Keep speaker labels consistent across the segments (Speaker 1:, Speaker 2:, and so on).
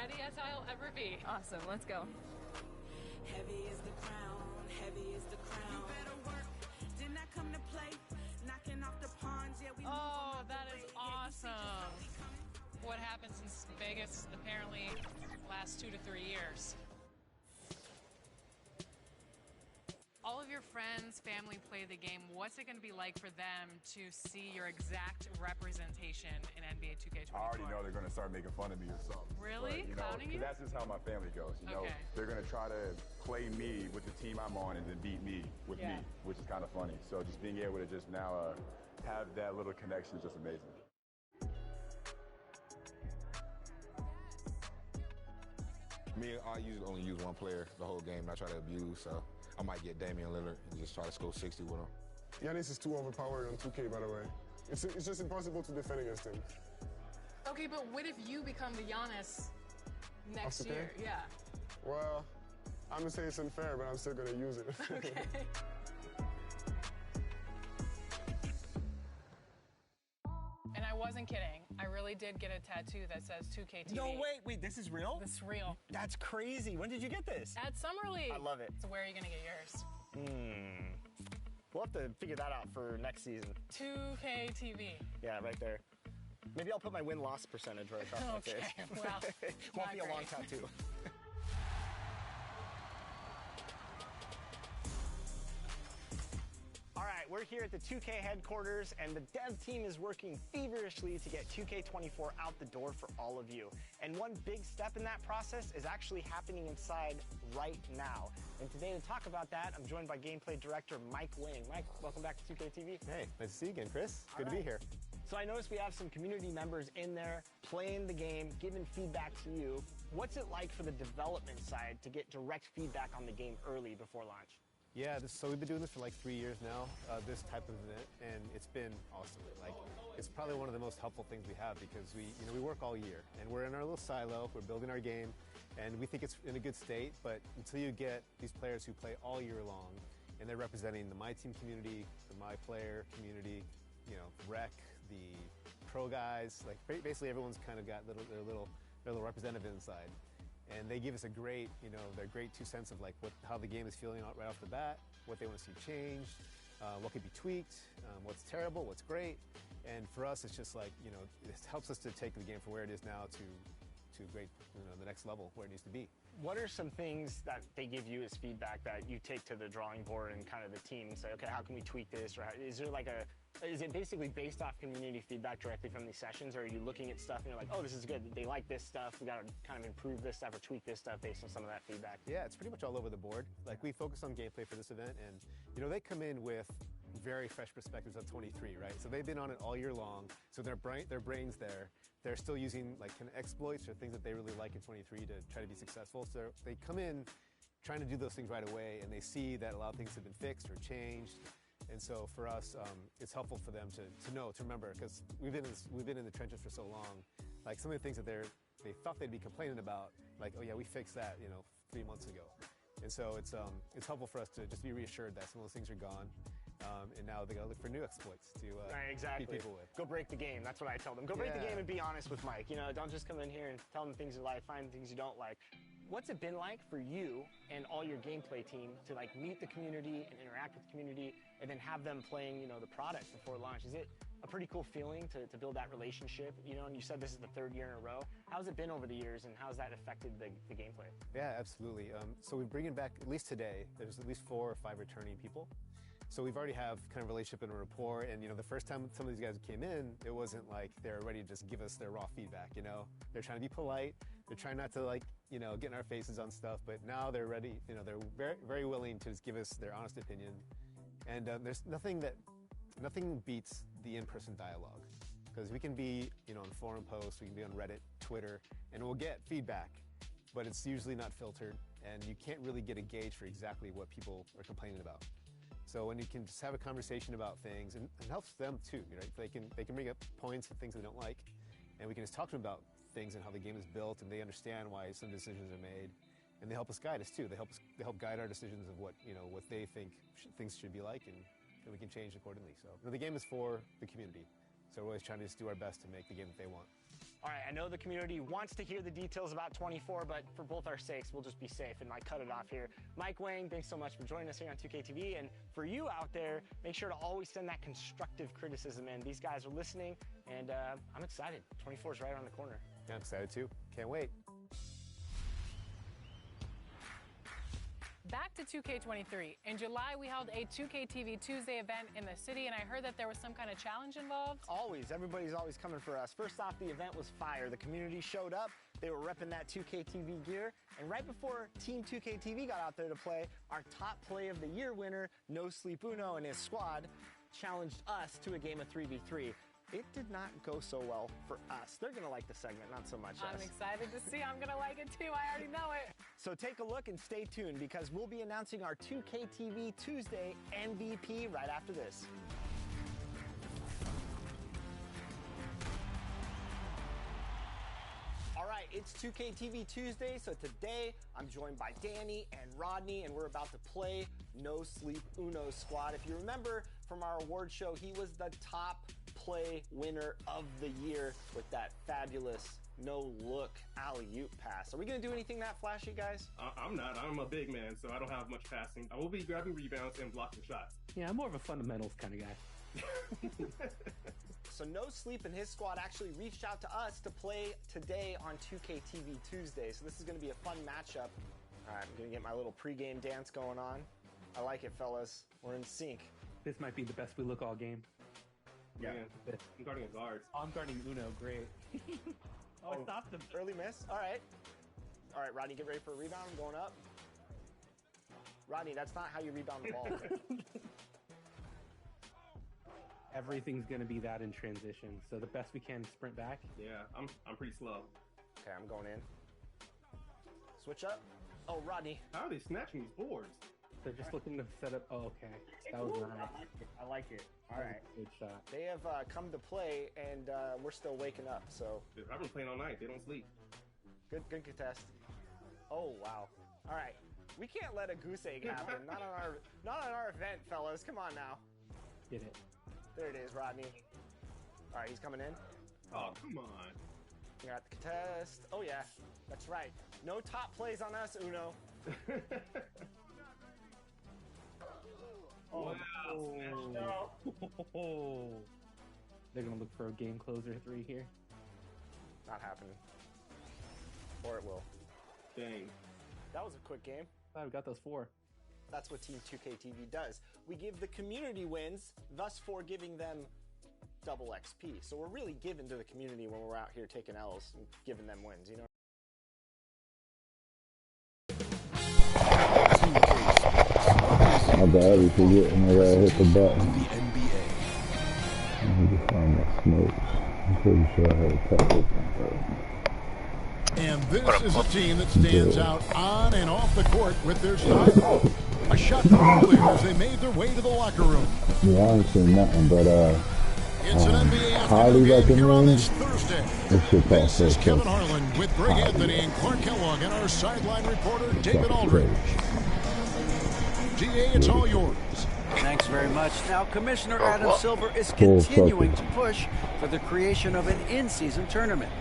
Speaker 1: ready as I'll ever be.
Speaker 2: Awesome, let's go.
Speaker 3: Heavy is the crown, heavy is the crown. You better work, did not come to play. Knocking off the pawns, yeah, we
Speaker 1: Oh, that is awesome. What happened since Vegas apparently last 2 to 3 years? All of your friends, family play the game. What's it going to be like for them to see your exact representation in NBA 2K24?
Speaker 4: I already know they're going to start making fun of me or something.
Speaker 1: Really?
Speaker 4: But,
Speaker 1: Clowning you?
Speaker 4: That's just how my family goes. You know, they're going to try to play me with the team I'm on and then beat me with me, which is kind of funny. So just being able to just now have that little connection is just amazing.
Speaker 5: Me, I usually only use one player the whole game, and I try to abuse, so I might get Damian Lillard and just try to score 60 with him.
Speaker 6: Giannis is too overpowered on 2K, by the way. It's just impossible to defend against him.
Speaker 1: Okay, but what if you become the Giannis next year? Yeah.
Speaker 6: Well, I'm going to say it's unfair, but I'm still going to use it.
Speaker 1: Okay. And I wasn't kidding. I really did get a tattoo that says 2K TV.
Speaker 7: No, wait, this is real?
Speaker 1: This is real.
Speaker 7: That's crazy. When did you get this?
Speaker 1: At Summer League.
Speaker 7: I love it.
Speaker 1: So where are you going to get yours?
Speaker 7: We'll have to figure that out for next season.
Speaker 1: 2K TV.
Speaker 7: Yeah, right there. Maybe I'll put my win-loss percentage right across my face.
Speaker 1: Okay, well,
Speaker 7: Won't be a long tattoo. All right, we're here at the 2K headquarters, and the dev team is working feverishly to get 2K24 out the door for all of you. And one big step in that process is actually happening inside right now. And today to talk about that, I'm joined by gameplay director Mike Wing. Mike, welcome back to 2K TV.
Speaker 8: Hey, nice to see you again, Chris. Good to be here.
Speaker 7: So I noticed we have some community members in there playing the game, giving feedback to you. What's it like for the development side to get direct feedback on the game early before launch?
Speaker 8: Yeah, so we've been doing this for like 3 years now, this type of event, and it's been awesome. Like, it's probably one of the most helpful things we have because we work all year, and we're in our little silo, we're building our game, and we think it's in a good state, but until you get these players who play all year long, and they're representing the My Team community, the My Player community, you know, Rec, the pro guys, like basically everyone's kind of got their little representative inside. And they give us a great, their great 2 cents of like how the game is feeling right off the bat, what they want to see changed, what could be tweaked, what's terrible, what's great. And for us, it's just like, it helps us to take the game from where it is now to great, the next level where it needs to be.
Speaker 7: What are some things that they give you as feedback that you take to the drawing board and kind of the team and say, okay, how can we tweak this? Or is it basically based off community feedback directly from these sessions, or are you looking at stuff and you're like, oh, this is good, they like this stuff, we got to kind of improve this stuff or tweak this stuff based on some of that feedback?
Speaker 8: Yeah, it's pretty much all over the board. Like, we focus on gameplay for this event, and they come in with very fresh perspectives of 23, right? So they've been on it all year long, so their brain's there. They're still using like kind of exploits or things that they really like in 23 to try to be successful. So they come in trying to do those things right away, and they see that a lot of things have been fixed or changed. And so for us, it's helpful for them to remember, because we've been in the trenches for so long. Like, some of the things that they thought they'd be complaining about, like, oh yeah, we fixed that 3 months ago. And so it's helpful for us to just be reassured that some of those things are gone. And now they got to look for new exploits to beat people with.
Speaker 7: Go break the game. That's what I tell them. Go break the game and be honest with Mike. Don't just come in here and tell them things you like, find things you don't like. What's it been like for you and all your gameplay team to like meet the community and interact with the community and then have them playing, the product before launch? Is it a pretty cool feeling to build that relationship? And you said this is the 3rd year in a row. How's it been over the years, and how's that affected the gameplay?
Speaker 8: Yeah, absolutely. So we're bringing back, at least today, there's at least 4 or 5 returning people. So we've already have kind of a relationship and a rapport, and the first time some of these guys came in, it wasn't like they were ready to just give us their raw feedback, They're trying to be polite, they're trying not to get in our faces on stuff, but now they're ready, they're very, very willing to just give us their honest opinion. And there's nothing beats the in-person dialogue, because we can be, on forum posts, we can be on Reddit, Twitter, and we'll get feedback, but it's usually not filtered, and you can't really get a gauge for exactly what people are complaining about. So when you can just have a conversation about things, and it helps them too, right? They can bring up points and things they don't like, and we can just talk to them about things and how the game is built, and they understand why some decisions are made, and they help us guide us too. They help guide our decisions of what they think things should be like, and we can change accordingly. So the game is for the community, so we're always trying to just do our best to make the game that they want.
Speaker 7: All right, I know the community wants to hear the details about 24, but for both our sakes, we'll just be safe and might cut it off here. Mike Wang, thanks so much for joining us here on 2K TV. And for you out there, make sure to always send that constructive criticism in. These guys are listening, and I'm excited. 24 is right around the corner.
Speaker 8: Yeah, I'm excited too. Can't wait.
Speaker 1: Back to 2K23. In July, we held a 2K TV Tuesday event in the city, and I heard that there was some kind of challenge involved.
Speaker 7: Always. Everybody's always coming for us. First off, the event was fire. The community showed up. They were repping that 2K TV gear. And right before Team 2K TV got out there to play, our top play of the year winner, No Sleep Uno and his squad, challenged us to a game of 3v3. It did not go so well for us. They're going to like the segment, not so much us.
Speaker 1: I'm excited to see. I'm going to like it too. I already know it.
Speaker 7: So take a look and stay tuned because we'll be announcing our 2K TV Tuesday MVP right after this. All right, it's 2K TV Tuesday, so today I'm joined by Danny and Rodney, and we're about to play No Sleep Uno squad. If you remember from our award show, he was the top play winner of the year with that fabulous no-look alley-oop pass. Are we going to do anything that flashy, guys?
Speaker 2: I'm not. I'm a big man, so I don't have much passing. I will be grabbing rebounds and blocking shots.
Speaker 9: Yeah, I'm more of a fundamentals kind of guy.
Speaker 7: So No Sleep and his squad actually reached out to us to play today on 2K TV Tuesday. So this is going to be a fun matchup. All right, I'm going to get my little pregame dance going on. I like it, fellas. We're in sync.
Speaker 9: This might be the best we look all game.
Speaker 2: Yeah, I'm guarding a guard.
Speaker 9: I'm guarding Uno, great. I stopped him.
Speaker 7: Early miss. All right. All right, Rodney, get ready for a rebound. I'm going up. Rodney, that's not how you rebound the ball. Okay?
Speaker 9: Everything's going to be that in transition. So the best we can sprint back.
Speaker 2: Yeah, I'm pretty slow.
Speaker 7: Okay, I'm going in. Switch up. Oh, Rodney.
Speaker 2: How are they snatching these boards?
Speaker 9: They're just looking to set up. Oh, okay. That was nice.
Speaker 7: I like it. All right.
Speaker 9: Good shot.
Speaker 7: They have come to play, and we're still waking up. So
Speaker 2: I've been playing all night. They don't sleep.
Speaker 7: Good contest. Oh wow. All right. We can't let a goose egg happen. not on our event, fellas. Come on now.
Speaker 9: Get it.
Speaker 7: There it is, Rodney. All right, he's coming in.
Speaker 2: Oh, come on.
Speaker 7: We got the contest. Oh yeah, that's right. No top plays on us, Uno.
Speaker 2: Oh, wow.
Speaker 9: Oh. They're going to look for a game closer 3 here.
Speaker 7: Not happening. Or it will.
Speaker 2: Dang.
Speaker 7: That was a quick game.
Speaker 9: Wow, we got those 4.
Speaker 7: That's what Team 2K TV does. We give the community wins, thus for giving them double XP. So we're really giving to the community when we're out here taking L's and giving them wins, you know?
Speaker 10: My bad, we forget and I gotta hit the button. The NBA. Let me just find that smoke. I'm pretty sure I had a couple.
Speaker 11: And this is a team that stands out on and off the court with their style. A shot earlier as they made their way to the locker room.
Speaker 10: Yeah, I ain't seen nothing, but
Speaker 11: it's an NBA
Speaker 10: highly recommend
Speaker 11: this Thursday. This is Kevin Harlan with Greg Anthony and Clark Kellogg and our sideline reporter David Aldridge. GA, it's all yours.
Speaker 12: Thanks very much. Now, Commissioner Adam Silver is continuing to push for the creation of an in-season tournament.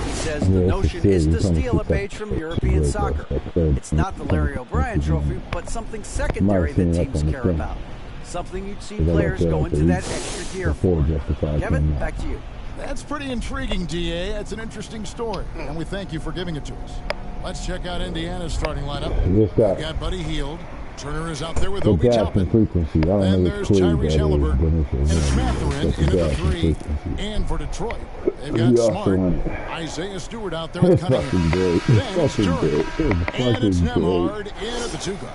Speaker 12: He says the notion is to steal a page from European soccer. It's not the Larry O'Brien Trophy, but something secondary that teams care about. Something you'd see players go into that extra gear for. Kevin, back to you.
Speaker 11: That's pretty intriguing, DA. That's an interesting story, and we thank you for giving it to us. Let's check out Indiana's starting lineup. We've got Buddy Hield. Turner is out there with Obi Toppin. Then there's Tyrese Halliburton. And it's Mathurin into the 3. And for Detroit, they've got Smart. Isaiah Stewart out there with Cunningham. Then it's Curry. And it's Nemhard in at the 2 guard.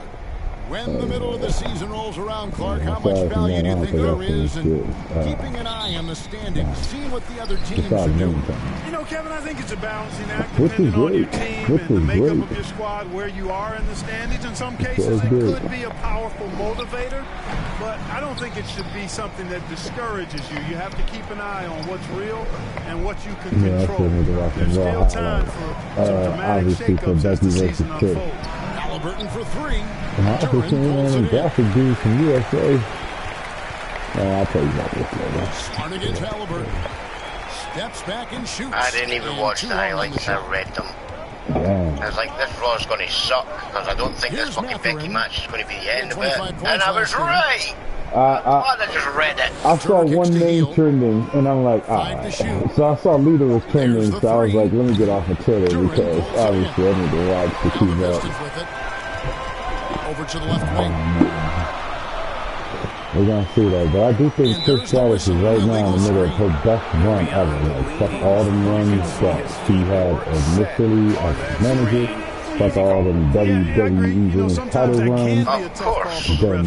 Speaker 11: When the middle of the season rolls around, Clark, how much value do you think there is in keeping an eye on the standings, seeing what the other teams are doing?
Speaker 13: You know, Kevin, I think it's a balancing act depending on your team and the makeup of your squad, where you are in the standings. In some cases, it could be a powerful motivator, but I don't think it should be something that discourages you. You have to keep an eye on what's real and what you can control. There's still time for some dramatic shakeups as the season unfolds.
Speaker 11: Halliburton for 3.
Speaker 10: Graphic dude from USA. I'll tell you about this later.
Speaker 11: Smart against Halliburton. Steps back and shoots.
Speaker 14: I didn't even watch the highlights. I read them.
Speaker 10: Damn.
Speaker 14: I was like, this Raw's going to suck because I don't think this fucking Becky match is going to be the end of it. And I was right. I just read it.
Speaker 10: I saw one name trending, and I'm like, alright. So I saw Lita was trending, so I was like, let me get off of Twitter because obviously I need to watch to keep up.
Speaker 11: Over to the left wing.
Speaker 10: We're gonna see that, but I do think Trish Stratus is right now in the middle of her best run ever. Like, fuck all the runs that she had initially as a manager. Fuck all them WWE Women's title runs.
Speaker 14: Of course.
Speaker 10: Then,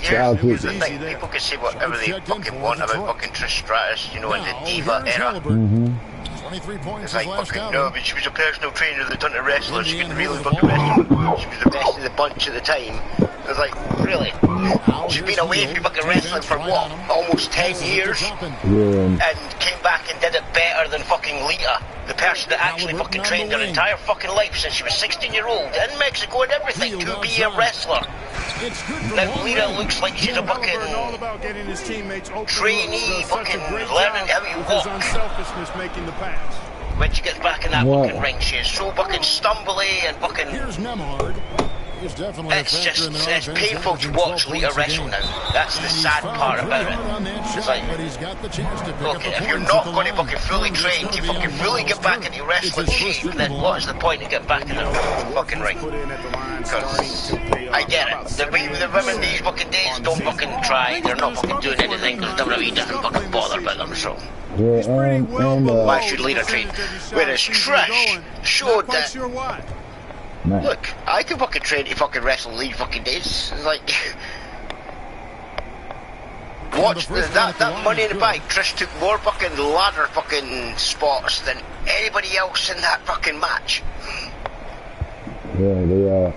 Speaker 14: here's the thing. People can say whatever they fucking want about fucking Trish Stratus, you know, in the Diva era. It's like, fucking, no, but she was a personal trainer that turned to wrestler. She could really fucking wrestle. She was the best of the bunch at the time. I was like, really? She's been away from fucking wrestling for what? Almost 10 years? And came back and did it better than fucking Lita. The person that actually fucking trained her entire fucking life since she was 16-year-old in Mexico and everything to be a wrestler. Now Lita looks like she's a fucking trainee, fucking learning how you walk. When she gets back in that fucking ring, she is so fucking stumbly and fucking... It's just, it's painful to watch Lita wrestle now. That's the sad part about it. It's like, okay, if you're not going to fucking fully train to fucking fully get back into wrestling shape, then what is the point of getting back in the fucking ring? Because I get it. The women these fucking days don't fucking try. They're not fucking doing anything because WWE doesn't fucking bother about them, so. Why should Lita train? Whereas Trish showed that. Look, I can fucking train to fucking wrestle these fucking days. It's like... Watch that Money in the Bank. Trish took more fucking ladder fucking spots than anybody else in that fucking match.
Speaker 10: Yeah, they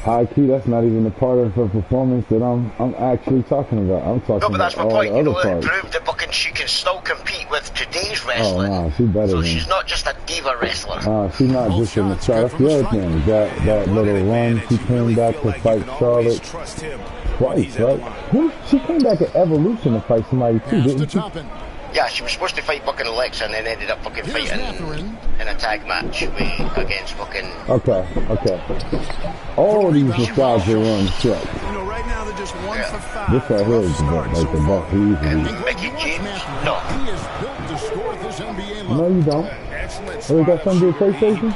Speaker 10: high key, that's not even a part of her performance that I'm actually talking about. I'm talking about all the other parts.
Speaker 14: It proved that fucking she can still compete with today's wrestling.
Speaker 10: Oh, nah, she's better
Speaker 14: so
Speaker 10: than...
Speaker 14: she's not just a diva wrestler.
Speaker 10: She's not just in the Charlotte. That's the other thing. That little run, she came back to fight Charlotte twice, right? She came back at Evolution to fight somebody too, didn't she?
Speaker 14: Yeah, she was supposed to fight fucking Alexa and then ended up fucking fighting in a tag match against fucking...
Speaker 10: Okay. All these nostalgia runs check.
Speaker 13: Right now they're just 1 for 5.
Speaker 10: This right here is like the best easily.
Speaker 14: Mickey James? No.
Speaker 10: No, you don't. Oh, you got something to do with PlayStation?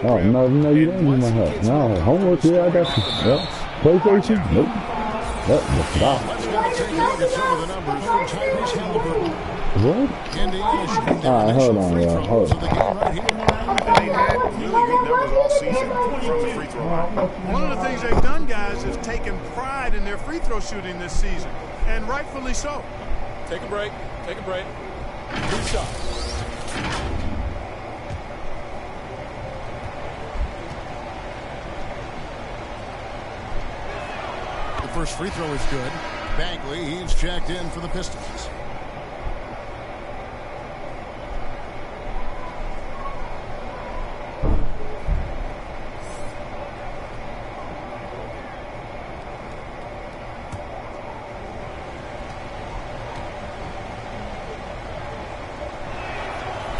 Speaker 10: Oh, no, you don't need my help. No, homework, yeah, I got you. Yep. PlayStation? Nope. Yep, stop. What? Alright, hold on, y'all. Hold on.
Speaker 13: One of the things they've done, guys, is taken pride in their free throw shooting this season, and rightfully so.
Speaker 15: Take a break. Good shot.
Speaker 11: The first free throw is good. Bagley, he's checked in for the Pistons.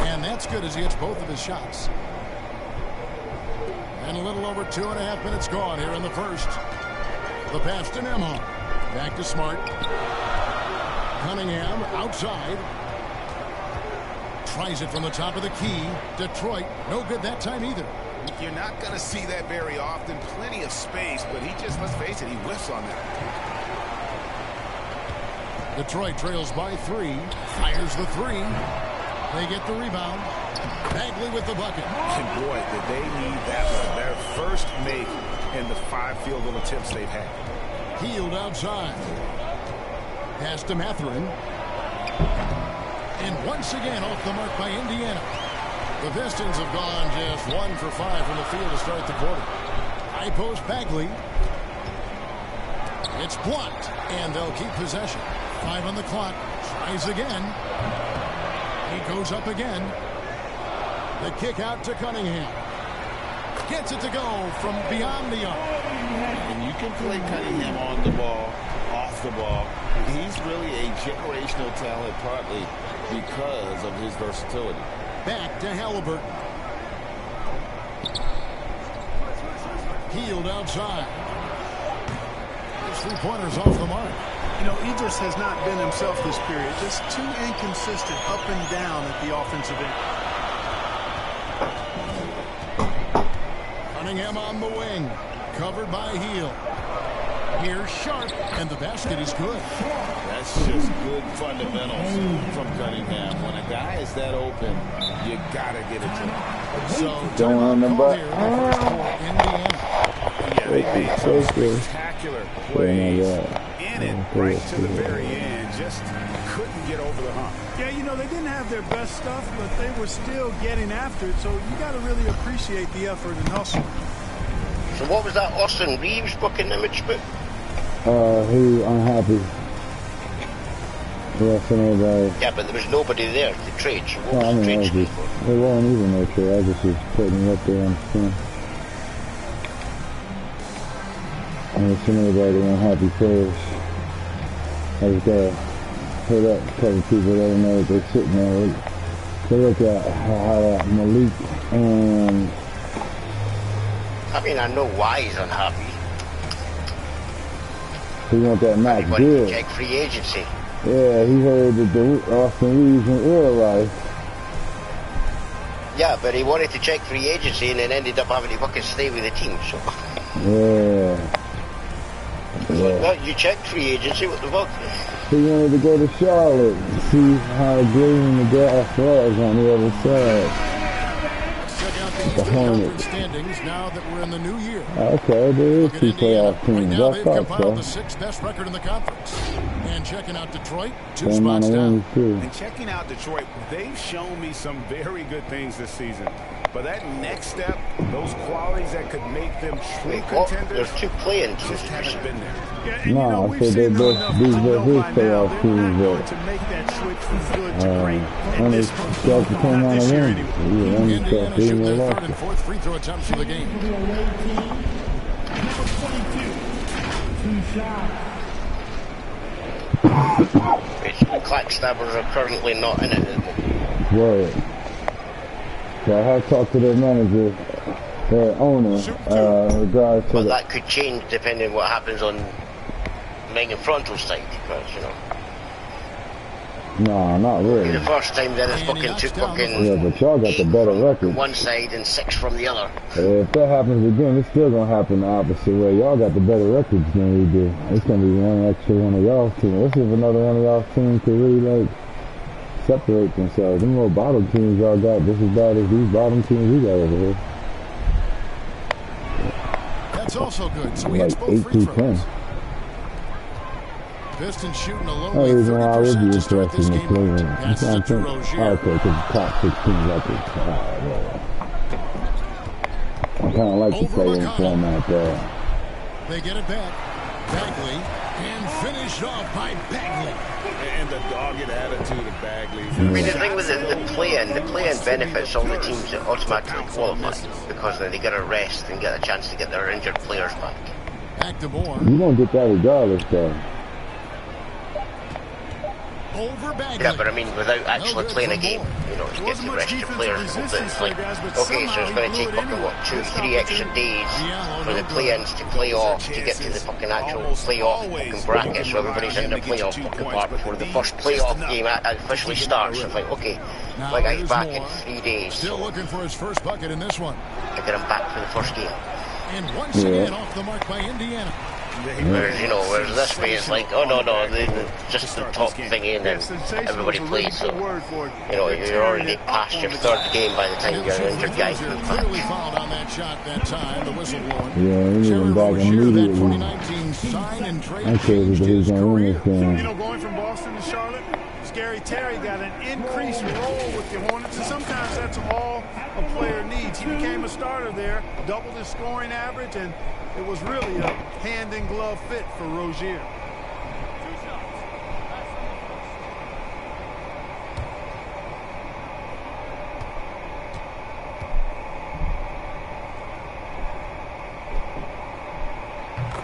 Speaker 11: And that's good as he hits both of his shots. And a little over 2.5 minutes gone here in the first. The pass to Nemhard. Back to Smart. Cunningham outside. Tries it from the top of the key. Detroit, no good that time either.
Speaker 16: You're not going to see that very often. Plenty of space, but he just, let's face it, he whiffs on that.
Speaker 11: Detroit trails by 3. Fires the 3. They get the rebound. Bagley with the bucket.
Speaker 16: And boy, did they need that one. Their first make in the 5 field goal attempts they've had.
Speaker 11: Healed outside. Pass to Mathurin. And once again off the mark by Indiana. The Pistons have gone just 1 for 5 from the field to start the quarter. High post Bagley. It's blocked, and they'll keep possession. 5 on the clock. Tries again. He goes up again. The kick out to Cunningham. Gets it to go from beyond the arc.
Speaker 16: And you can play Cunningham on the ball, off shoots the ball. He's really a generational talent, partly because of his versatility.
Speaker 11: Back to Halliburton. Healed outside. His three-pointer's off the mark.
Speaker 13: You know, Idris has not been himself this period. Just too inconsistent up and down at the offensive end.
Speaker 11: Cunningham on the wing. Covered by Heel. Here's Sharp, and the basket is good.
Speaker 16: That's just good fundamentals from Cunningham. When a guy is that open, you got to get it to him.
Speaker 11: So,
Speaker 10: Don't run the butt.
Speaker 11: Indiana.
Speaker 16: Yeah, they made some spectacular plays in it right to the very end. Just couldn't get over the hump.
Speaker 13: Yeah, you know, they didn't have their best stuff, but they were still getting after it. So you got to really appreciate the effort and hustle.
Speaker 14: So what was that Austin Reeves booking image about?
Speaker 10: He unhappy. Yeah,
Speaker 14: yeah, but there was nobody there to trade. So what was
Speaker 10: I
Speaker 14: the
Speaker 10: mean,
Speaker 14: trade
Speaker 10: it wasn't even no trade. I just was putting it up there on the screen. I mean, some everybody unhappy players. I just gotta hit up a couple people that I know that they're sitting there. They look at how Malik and.
Speaker 14: I mean, I know why he's unhappy.
Speaker 10: He want that Max
Speaker 14: Everybody
Speaker 10: deal.
Speaker 14: to check free agency.
Speaker 10: Yeah, he heard that the Austin Reeves in real life.
Speaker 14: Yeah, but he wanted to check free agency and then ended up having to fucking stay with the team. So.
Speaker 10: Yeah.
Speaker 14: No, you checked free agency. What the fuck?
Speaker 10: He wanted to go to Charlotte and see how green the grass was on the other side. The Hornets.
Speaker 11: Standings now that we're in the new year.
Speaker 10: Okay, there is two playoff teams.
Speaker 11: Now
Speaker 10: I
Speaker 11: they've
Speaker 10: thought
Speaker 11: compiled
Speaker 10: so.
Speaker 11: the sixth best record in the conference. And checking out Detroit, two
Speaker 10: Same amount
Speaker 11: spots
Speaker 10: of
Speaker 11: down.
Speaker 10: wins, too.
Speaker 16: And checking out Detroit, they've shown me some very good things this season. But that next step, those qualities that could make them true contenders,
Speaker 14: there's two playing teams.
Speaker 16: Just haven't been there.
Speaker 13: Yeah,
Speaker 10: No, I said they both these were his playoff teams, but
Speaker 13: to make that switch from good to great.
Speaker 10: when they start to turn on the win, yeah, when they start beating the
Speaker 11: Third
Speaker 10: loss.
Speaker 11: and fourth free throw attempts for the game.
Speaker 14: Clackstabbers are currently not in it at the moment.
Speaker 10: Right. So I have talked to their manager, their owner, regards to
Speaker 14: But that could change depending on what happens on Megan Frontal's side, because, you know.
Speaker 10: No, not really.
Speaker 14: The first time then it's fucking took fucking
Speaker 10: Yeah, but y'all got the better record.
Speaker 14: one side and 6 from the other.
Speaker 10: If that happens again, it's still gonna happen the opposite way. Y'all got the better records than we do. It's gonna be one extra one of y'all's team. Let's see if another one of y'all's teams could really like separate themselves. Them little bottom teams y'all got just as bad as these bottom teams we got over here.
Speaker 11: That's also good. So we
Speaker 10: Like
Speaker 11: hit both free
Speaker 10: 8-10.
Speaker 11: throws. Pistons shooting a
Speaker 10: No
Speaker 11: lonely
Speaker 10: reason why I would
Speaker 11: 30%
Speaker 10: be
Speaker 11: to start
Speaker 10: interested
Speaker 11: this
Speaker 10: in the
Speaker 11: game.
Speaker 10: play-in.
Speaker 11: Passes it to Rozier.
Speaker 10: Okay, because the top 16 records. I kind of like the play-in format there.
Speaker 11: They get it back. Bagley, and finished off by Bagley.
Speaker 16: And the dogged attitude of Bagley.
Speaker 14: I mean, the thing with the play-in benefits all the teams that automatically qualify, because then they get a rest and get a chance to get their injured players back.
Speaker 11: Back to Moore.
Speaker 10: You won't get that regardless, though.
Speaker 11: Over Bagley.
Speaker 14: Yeah, but I mean, without actually playing a game, you know, to get to rest your players. It's like, okay, so it's going to take fucking, what, 2-3 extra days for the play-ins to play off to get to the fucking actual playoff fucking bracket, so everybody's in the playoff fucking part before the first playoff game officially starts. It's like, okay, my guy's back in 3 days.
Speaker 11: Still looking for his first bucket in this one.
Speaker 14: I get him back for the first game.
Speaker 11: And once again off the mark by Indiana.
Speaker 14: Whereas, you know, whereas this way it's like, oh no, just the top thingy and then everybody plays, so, you know, you're already past your third game by the time you're injured guy.
Speaker 11: Clearly fouled on that shot that time, the whistle blowing.
Speaker 10: Yeah, we need him back immediately. I'm sure he's going to win this game.
Speaker 13: You know, going from Boston to Charlotte, Scary Terry got an increased role with the Hornets, and sometimes that's all a player needs. He became a starter there, doubled his scoring average, and it was really a hand-in-glove fit for Rozier.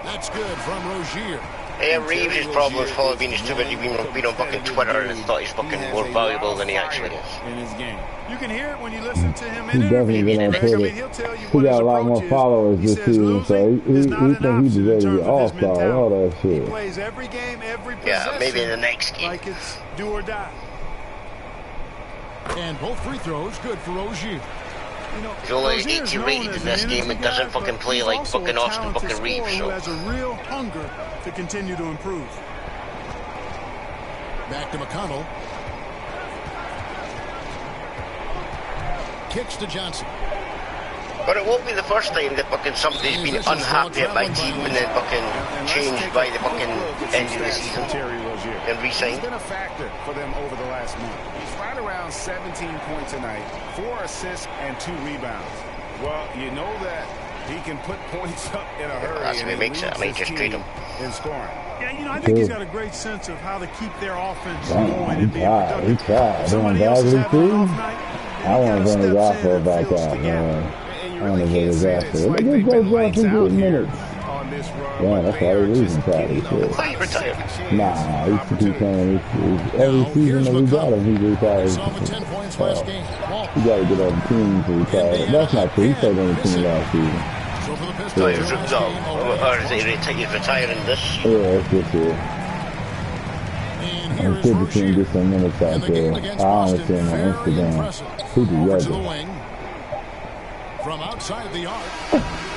Speaker 11: That's good from Rozier.
Speaker 14: Reeves' problem's probably been he's too busy being on fucking Twitter and thought he's fucking more valuable than he actually is.
Speaker 13: In his game. You can hear it when you listen to him in
Speaker 10: He definitely been on Twitter.
Speaker 13: he'll tell you
Speaker 10: He
Speaker 13: what
Speaker 10: got
Speaker 13: his
Speaker 10: a lot more
Speaker 13: approach is.
Speaker 10: followers
Speaker 13: He
Speaker 10: this
Speaker 13: says
Speaker 10: season, so he think he deserves to be all-star and all that
Speaker 13: He
Speaker 10: shit.
Speaker 13: plays every game, every possession.
Speaker 14: Yeah, maybe in the next game.
Speaker 13: Like it's do or die.
Speaker 11: And both free throws good for Rozier.
Speaker 14: He's only 80 rated in this game and doesn't fucking play like fucking Austin fucking Reeves.
Speaker 13: Who
Speaker 14: So.
Speaker 13: has a real hunger to continue to improve.
Speaker 11: Back to McConnell. Kicks to Johnson.
Speaker 14: But it won't be the first time that fucking somebody's been unhappy at my team and then fucking changed by the fucking end of the season and re-signed.
Speaker 16: He's been a factor for them over the last month. He's right around 17 points a night, 4 assists and 2 rebounds. Well, you know that he can put points up in a hurry.
Speaker 14: That's what he makes it. I might just trade him.
Speaker 16: In scoring.
Speaker 13: Yeah, I think he's got a great sense of how to keep their offense going and being productive.
Speaker 10: He tried.
Speaker 13: Somebody else is having an off night.
Speaker 10: I want to bring his offer back out, man. I want to bring his offer. Look at Joe Johnson getting minutes. Yeah, that's why they're losing probably.
Speaker 14: He retired.
Speaker 10: Nah, he keeps saying every season that we got him, he retires. He got to get on the team to retire. That's not true. He played on the team last season.
Speaker 14: So he's or is he retiring this year?
Speaker 10: Yeah, it's this year. I'm good to see him get some minutes out there. I understand on Instagram. He do yoga.
Speaker 11: From outside the arc.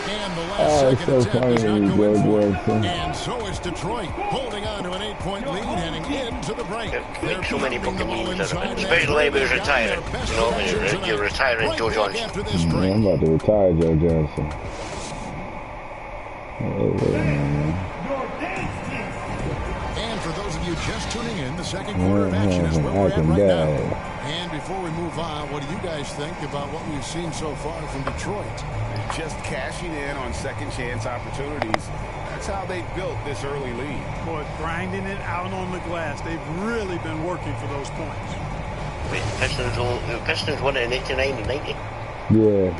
Speaker 11: And the last
Speaker 10: Oh, it's so funny when you go Johnson.
Speaker 11: And so is Detroit, holding on to an 8-point lead, heading into the break.
Speaker 14: Make so many fucking memes, especially when he was retiring. You know, when you're retiring Joe Johnson.
Speaker 10: Yeah, I'm about to retire Joe Johnson.
Speaker 11: And for those of you just tuning in, the second quarter of action is where we're at right now. And before we move on, what do you guys think about what we've seen so far from Detroit?
Speaker 16: Just cashing in on second chance opportunities. That's how they built this early lead.
Speaker 13: Boy, grinding it out on the glass. They've really been working for those points.
Speaker 14: Wait, Pistons won it in 89 and 90.
Speaker 10: Yeah.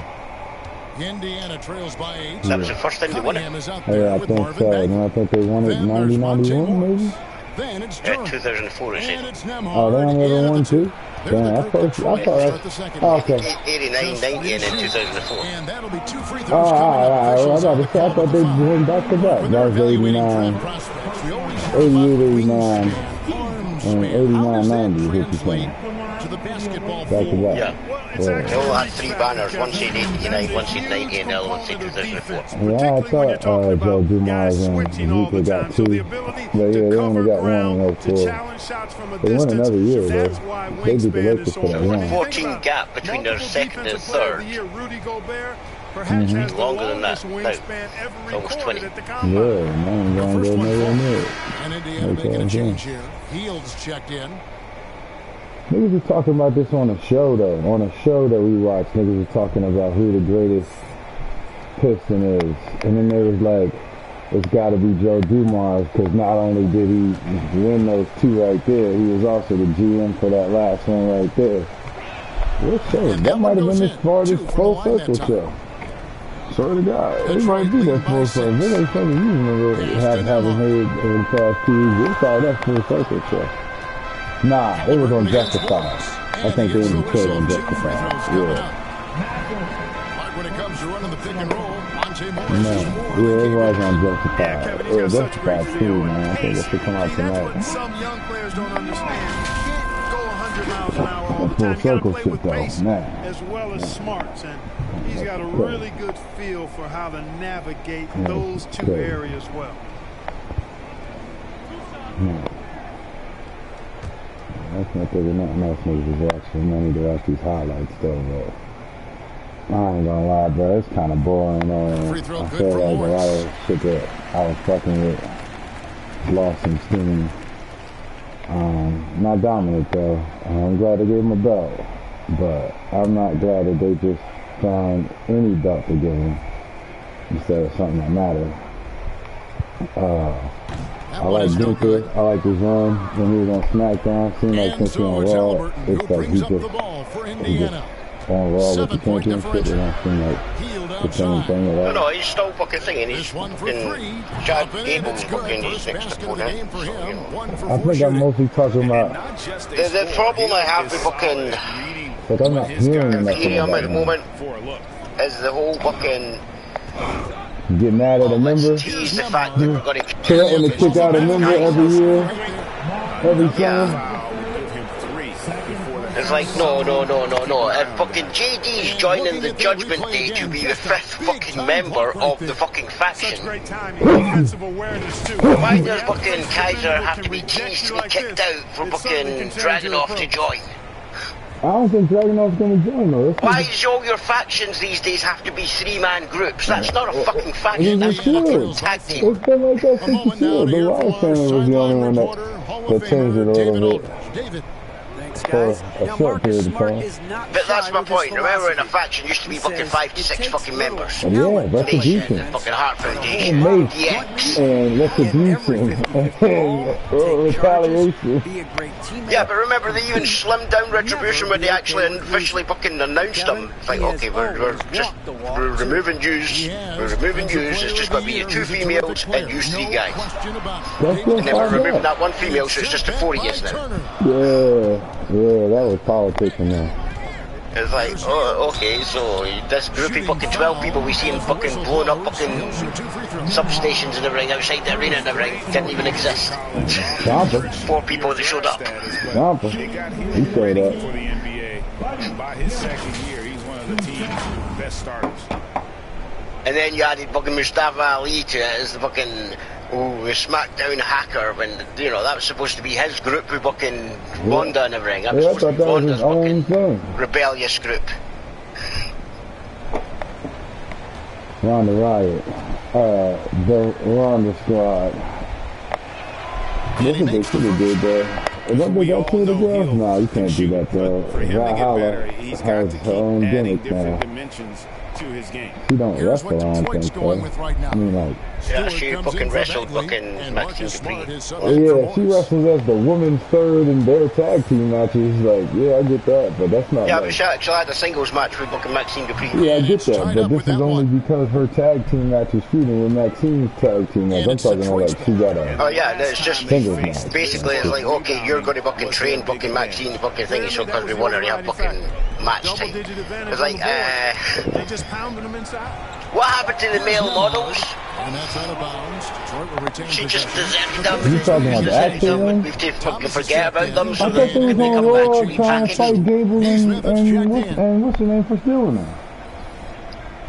Speaker 11: Indiana trails by 8.
Speaker 14: That was the first time they won it.
Speaker 10: Yeah, I think so. And I think they won it 90, 91 maybe?
Speaker 11: Then it's
Speaker 14: 2004 is it?
Speaker 10: Oh, they only ever won 2? Damn, I thought that. Oh, okay.
Speaker 14: 89, 90, and then 2004.
Speaker 11: And that'll be 2 free throws.
Speaker 10: I thought they went back to back. That was 89, 88, 89, and 89, 90 is what you're saying. Back to back.
Speaker 14: Yeah. They all had 3 banners. One said 89, one said 90, and the other one said 2004.
Speaker 10: Yeah, I thought Joe Dumars and Zika got 2. But yeah, they only got 1 in 04. They won another year, though. They beat the Lakers for that one.
Speaker 14: 14 gap between their second and third. Longer than that. No, almost 20.
Speaker 10: Yeah, man, going to go nowhere near it.
Speaker 11: And Indiana making a change here. Fields checked in.
Speaker 10: Niggas was talking about this on a show, though. On a show that we watched, niggas was talking about who the greatest Piston is. And then they was like, it's got to be Joe Dumars, because not only did he win those 2 right there, he was also the GM for that last one right there. We'll say, that might have been as far as this full circle show. Swear to God, it might be that full circle. It ain't something you haven't heard over the past 2 years. It's all that full circle show. Nah, it was on Justified. I think they even killed on Justified. Yeah.
Speaker 11: When it comes to running the pick and roll, Monte Morris
Speaker 10: yeah, it was on Justified. Yeah, Justified too, man. I think it should come out tonight.
Speaker 13: Some young players don't understand. You can't go 100 miles an hour all the
Speaker 10: Full
Speaker 13: time. You got to
Speaker 10: circle
Speaker 13: play
Speaker 10: shit,
Speaker 13: with
Speaker 10: though,
Speaker 13: pace
Speaker 10: man.
Speaker 13: as well as smarts, and he's got a really good feel for how to navigate those 2 areas well.
Speaker 10: I can't think of nothing else niggas was watching. I need to watch these highlights though, but I ain't gonna lie, bro. It's kind of boring. I feel like a lot of shit that I was fucking with lost some steam. Not dominant though. I'm glad they gave him a belt, but I'm not glad that they just found any belt to give him instead of something that mattered. I like Gunther. I like his run when he was on SmackDown. Seemed like since he on Raw, it's like he just on Raw with the championship. It don't seem like the same thing. Right?
Speaker 14: No, he's still fucking singing. He's fucking Chad Gable's fucking his next opponent. So,
Speaker 10: I think I'm mostly talking about
Speaker 14: the problem I have with fucking
Speaker 10: but I'm not hearing nothing
Speaker 14: at
Speaker 10: about
Speaker 14: the moment is the whole fucking
Speaker 10: get mad at a member.
Speaker 14: Tease the fact that we're going to
Speaker 10: threaten to kick out a member every year, every time.
Speaker 14: It's like, no. If fucking JD's joining the Judgment Day to be the 5th fucking member of the fucking faction, why does fucking Kaiser have to be teased to be kicked out for fucking Dragunov to join?
Speaker 10: I don't think Dragunov's gonna join though.
Speaker 14: Why does all your factions these days have to be 3-man groups? That's not a fucking faction, that's a fucking tag team.
Speaker 10: It's been like that since the field. The last time was the only one that changed it a little bit. For a short period of time.
Speaker 14: But that's my point. Remember, in a faction used to be fucking 5 to 6 fucking members.
Speaker 10: Yeah, Retribution.
Speaker 14: And fucking Heart Foundation.
Speaker 10: And DX. And Retribution. And Retaliation.
Speaker 14: Yeah, but remember, they even slimmed down Retribution when they actually officially fucking announced them. It's like, okay, we're removing Jews. We're removing Jews. It's just going to be you 2 females and you 3 guys. And then we're removing that 1 female, so it's just the 4 of you now.
Speaker 10: Yeah, that was politics now.
Speaker 14: It's like, oh, okay, so this group of fucking 12 people we see in fucking blowing up fucking substations in the ring outside the arena in the ring didn't even exist. 4 people that showed up.
Speaker 10: He showed up.
Speaker 16: For the NBA. By his second year, he's one of the team's best starters.
Speaker 14: And then you added fucking Mustafa Ali to it as the fucking SmackDown hacker when, you know, that was supposed to be his group with fucking Ronda and everything. That was supposed to be Ronda's fucking rebellious group.
Speaker 10: Ronda Riot. The Ronda Squad. That's what they should have did there. Don't they got 2 of the girls? No, you can't do that though. Valhalla has her own gimmick now.
Speaker 16: To his game.
Speaker 10: She don't wrestle, I don't think so. I mean, like...
Speaker 14: Yeah, she fucking wrestled fucking Maxine Dupree.
Speaker 10: Yeah, she wrestles as the women's 3rd in their tag team matches. Like, yeah, I get that, but that's not...
Speaker 14: Yeah, but she actually had a singles match with fucking Maxine Dupree.
Speaker 10: Yeah, I get that, but this is only because her tag team match is feuding with Maxine's tag team match. I'm talking about, like, she got a...
Speaker 14: Oh, yeah, it's just... Basically, it's like, okay, you're going to fucking train fucking Maxine fucking thingy, so because we want her to have fucking match time. It's like, what happened to the male models? She just deserted them.
Speaker 10: You talking about the actual one?
Speaker 14: We have to fucking forget about them so
Speaker 10: I thought they was on Raw trying to fight Gable and what's her name for stealing them?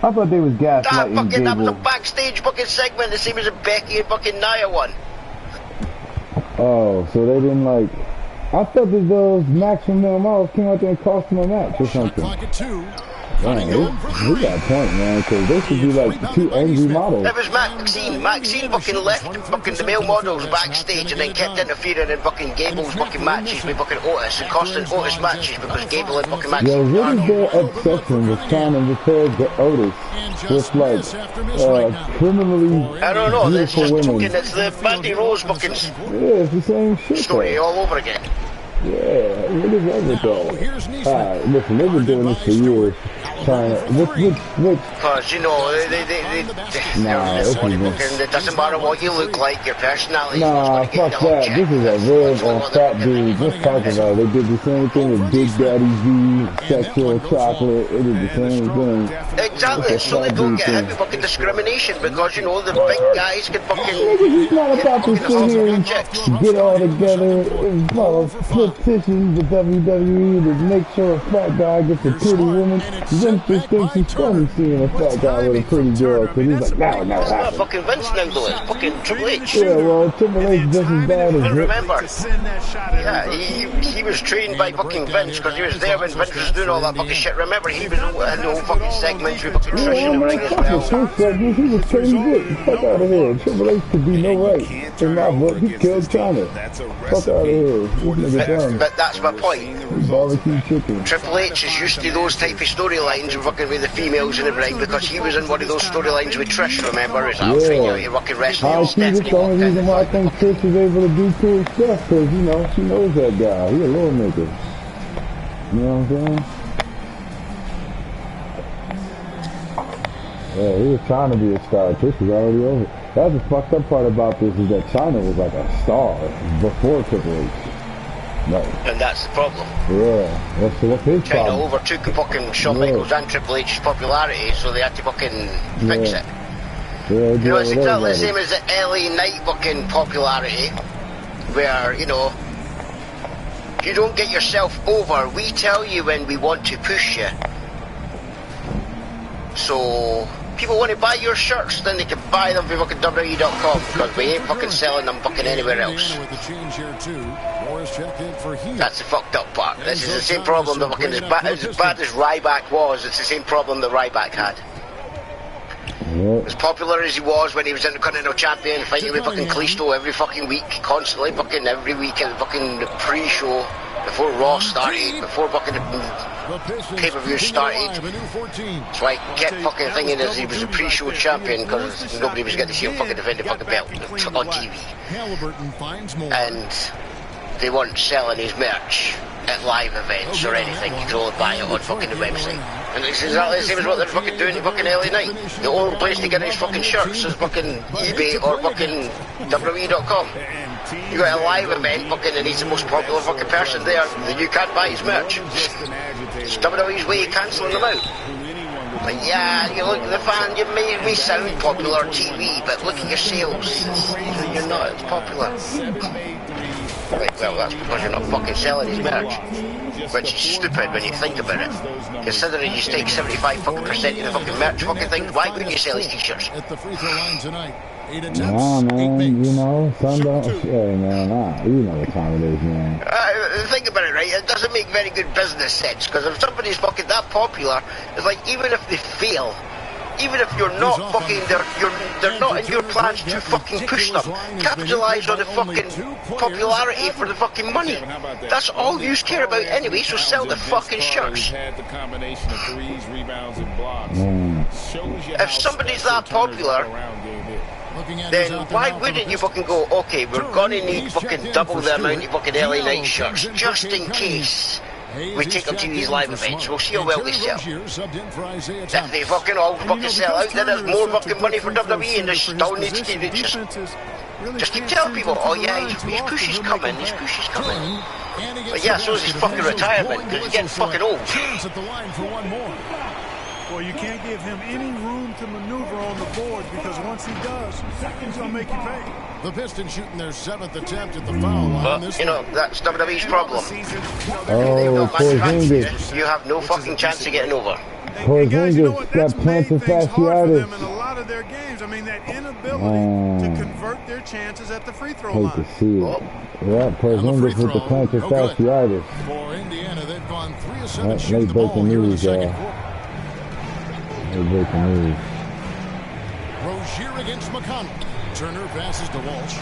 Speaker 10: I thought they was gaslighting Gable.
Speaker 14: That was a backstage fucking segment, the same as a Becky and fucking Nia one.
Speaker 10: Oh, so they didn't like... I thought that those Max from Mel Miles came out there and cost them a match or something. Man, we got a point, man, because they should be like 2 angry models.
Speaker 14: It was Maxine. Maxine fucking left fucking the male models backstage and then kept interfering in fucking Gable's fucking matches with fucking Otis and costing Otis matches because Gable and fucking Maxine.
Speaker 10: Yo, what is their obsession with trying to repair the Otis with like criminally
Speaker 14: I don't know, it's just
Speaker 10: women?
Speaker 14: fucking, it's the Mandy Rose fucking
Speaker 10: it's the same shit
Speaker 14: story
Speaker 10: though.
Speaker 14: all over again.
Speaker 10: Yeah, what is up with that? Alright, listen, they've been doing this for years. Trying to,
Speaker 14: because, you know, it doesn't matter what you look like, your personality.
Speaker 10: Nah, fuck that. This is a real fat dude. Let's talk about it. They did the same thing with Big Daddy V, Sexual Chocolate. They did the same thing.
Speaker 14: Exactly, so they don't get hit with fucking discrimination because, you know, the big guys can fucking...
Speaker 10: It's not about to sit here and get all together and follow petitions to WWE to make sure a fat guy gets a pretty woman. Vince just thinks he's funny seeing a fat guy with a pretty girl, because he's like, no,
Speaker 14: it's not fucking Vince now though, it's fucking Triple H.
Speaker 10: Yeah, well, Triple H is just as bad as
Speaker 14: remember, yeah, he was trained by fucking Vince, because he was there when Vince was doing all that fucking shit. Remember, he was in the whole fucking segments with fucking Trish and everything as well.
Speaker 10: He was trained good. Fuck out of here. Triple H could be no right. In my book, he killed China. Fuck out of here.
Speaker 14: But that's my point.
Speaker 10: Barbecue chicken.
Speaker 14: Triple H is used to those type of storylines with fucking with the females and everything because he was in one of those storylines with Trish, remember? It's I'll train you, you're fucking wrestling.
Speaker 10: That's the only reason why I think Trish is able to do cool stuff, because, you know, she knows that guy. He a little nigga. You know what I'm saying? Yeah, he was trying to be a star. Trish was already over. That's the fucked up part about this is that China was like a star before Triple H. No.
Speaker 14: And that's the problem.
Speaker 10: Yeah. What's his
Speaker 14: China
Speaker 10: problem?
Speaker 14: overtook fucking Shawn Michaels and Triple H's popularity, so they had to fucking fix it.
Speaker 10: Yeah,
Speaker 14: You know, it's exactly the same as the LA Knight fucking popularity, where, you know, you don't get yourself over. We tell you when we want to push you. So, people want to buy your shirts, then they can buy them from fucking WWE.com, because we ain't fucking selling them fucking anywhere else. That's the fucked up part. This is the same problem that fucking, as bad as Ryback was, it's the same problem that Ryback had. As popular as he was when he was Intercontinental Champion, fighting with fucking Kalisto every fucking week, constantly fucking every week at the fucking pre-show, before Raw started, before fucking pay-per-view started. So I kept fucking thinking as he was a pre-show champion because nobody was getting to see him fucking defend the fucking belt on TV. And they weren't selling his merch at live events or anything. You could only buy it on fucking the website. And it's exactly the same as what they're fucking doing at fucking LA Knight. The only place to get his fucking shirts is fucking eBay or fucking WWE.com. You got a live event fucking and he's the most popular fucking person there, then you can't buy his merch. It's WWE's way of cancelling them out. But yeah, you look at the fan, you may sound popular on TV, but look at your sales. You're not as popular. Right, well, that's because you're not fucking selling his merch. Which is stupid when you think about it. Considering you take 75% of the fucking merch fucking thing, why wouldn't you sell his t-shirts?
Speaker 10: Nah, man, you know, some don't. Hey, man, you know what time it is, man.
Speaker 14: Think about it, right? It doesn't make very good business sense, because if somebody's fucking that popular, it's like, even if they fail, even if you're not fucking, they're not in your plans to fucking push them. Capitalize on the fucking popularity for the fucking money. That's all you care about anyway, so sell the fucking shirts. If somebody's that popular, then why wouldn't you fucking go, okay, we're gonna need fucking double the amount of fucking LA Knight shirts, just in case we take them to these live events, we'll see how well they sell. If they fucking all fucking sell out, then there's more fucking money for WWE and they still need to keep it. Just keep telling people, oh yeah, his push is coming, his push is coming. But yeah, so is his fucking retirement, because he's getting fucking old.
Speaker 13: Well, you can't give him any room to maneuver on the board, because once he does, he's going to make you pay.
Speaker 11: The Pistons shooting their 7th attempt at the foul line.
Speaker 14: But, you know, that's WWE's problem.
Speaker 10: Oh, Porzingis.
Speaker 14: You have no fucking chance of getting over.
Speaker 10: Porzingis got plantar fasciitis.
Speaker 13: In a lot of their games, I mean, that inability to convert their chances at the free throw line.
Speaker 10: Hate to see it. Yeah, Porzingis with the plantar fasciitis.
Speaker 11: For Indiana, they've gone 3 of 7 shooting the
Speaker 10: ball
Speaker 11: ball here in the second quarter. Rozier against McConnell. Turner passes to Walsh.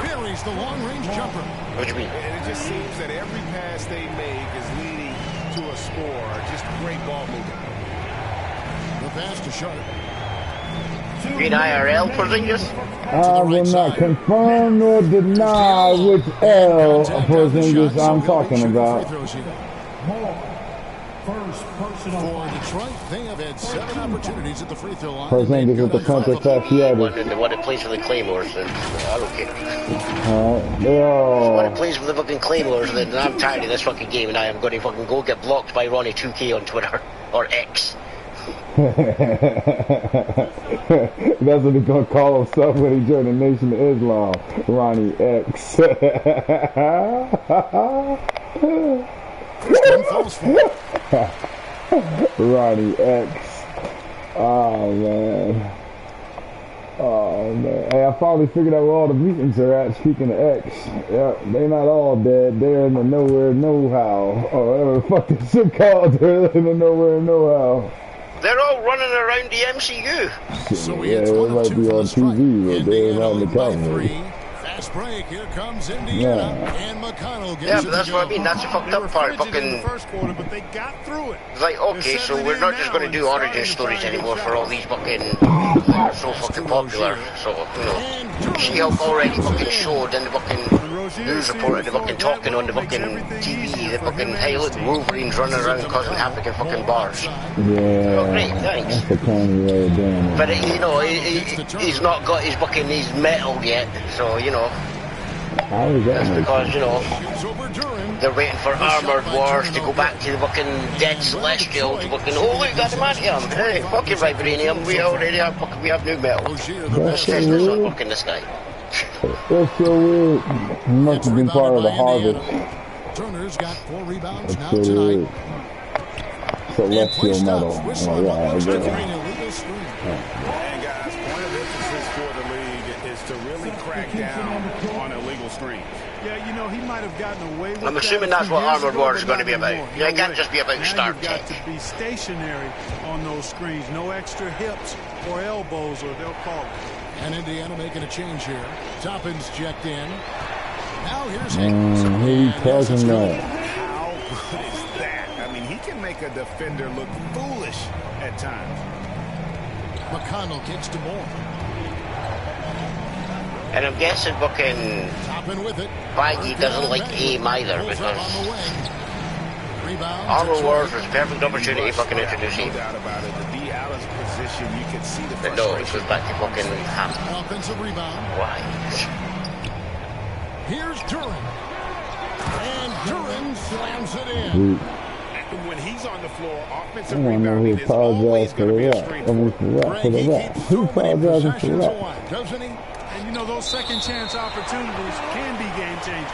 Speaker 11: Buries the long-range jumper.
Speaker 14: What do you mean?
Speaker 16: And it just seems that every pass they make is leading to a score. Just great ball movement.
Speaker 11: The pass to Sharp.
Speaker 14: Green IRL, Porzingis?
Speaker 10: I will not confirm nor deny which L Porzingis I'm talking about.
Speaker 11: For Detroit, they have had 7 opportunities at the free throw line.
Speaker 10: Porzingis with the plantar fasciitis.
Speaker 14: The one that plays for the Claymores, then I don't care.
Speaker 10: The
Speaker 14: one that plays for the fucking Claymores, then I'm tired of this fucking game and I am going to fucking go get blocked by Ronnie 2K on Twitter. Or X.
Speaker 10: That's what he's going to call himself when he joined the Nation of Islam. Ronnie X.
Speaker 11: One falls for
Speaker 10: Ronnie X. Oh man. Hey, I finally figured out where all the mutants are at. Speaking of X, yeah, they not all dead. They're in the nowhere, no how. Or whatever the fuck this shit called. They're in the nowhere, no how.
Speaker 14: They're all running around the MCU.
Speaker 10: So yeah, they might be on TV, but they're not in the Cowboys.
Speaker 11: Fast break. Here comes Indiana. And McConnell gets
Speaker 14: yeah, but that's what I mean. That's the fucked up part. Fucking.
Speaker 11: First quarter, but they got through it.
Speaker 14: It's like, okay, so we're not just going to do origin stories anymore for all these fucking so fucking popular. So, you know, She-Hulk already fucking showed in the fucking news report and the fucking talking on the fucking TV, the fucking, hey look, Wolverine's running around causing havoc in fucking bars.
Speaker 10: Yeah.
Speaker 14: Oh, great, thanks.
Speaker 10: That's the kind way of doing it.
Speaker 14: But, you know, he's not got his fucking, his metal yet, so, you know. That's because, you know, they're waiting for Armored Wars to go back to the fucking dead Celestial to fucking, oh look, adamantium, hey, fucking vibranium, we already have, we have new metal. Let's test this on fucking this guy.
Speaker 10: That's so weird. He must have been part of the harvest.
Speaker 11: Turner's got 4 rebounds
Speaker 10: That's
Speaker 11: now
Speaker 10: so
Speaker 11: tonight.
Speaker 10: weird. Celestial metal. Oh, yeah, I get it.
Speaker 16: And guys, point of emphasis for the league is to really crack down on illegal screens.
Speaker 13: Yeah, you know, he might have gotten away with
Speaker 14: I'm assuming that's what Armored Wars is going to be about.
Speaker 13: Yeah,
Speaker 14: it can't just be about Star
Speaker 13: You've got to be stationary on those screens. No extra hips or elbows, or they'll call it.
Speaker 11: And Indiana making a change here. Toppin's checked in. Now here's Higgins.
Speaker 10: Who you talking about?
Speaker 16: How good is that? I mean, he can make a defender look foolish at times.
Speaker 11: McConnell kicks to Moore.
Speaker 14: And I'm guessing fucking Feige doesn't like AIM either because Armored Wars was a perfect opportunity to fucking introduce AIM. But no, it goes back to fucking Ham.
Speaker 11: Offensive rebound.
Speaker 14: Why?
Speaker 11: Here's Duran. And Duran slams it in.
Speaker 16: And when he's on the floor,
Speaker 10: I
Speaker 16: offensive
Speaker 10: don't know who
Speaker 16: rebounding is always
Speaker 10: apologized for
Speaker 16: going to
Speaker 10: the
Speaker 16: be a
Speaker 10: rap.
Speaker 16: strength.
Speaker 10: I mean, for the rap. Who apologizing for the rap?
Speaker 11: Doesn't he?
Speaker 13: And you know, those second chance opportunities can be game changing.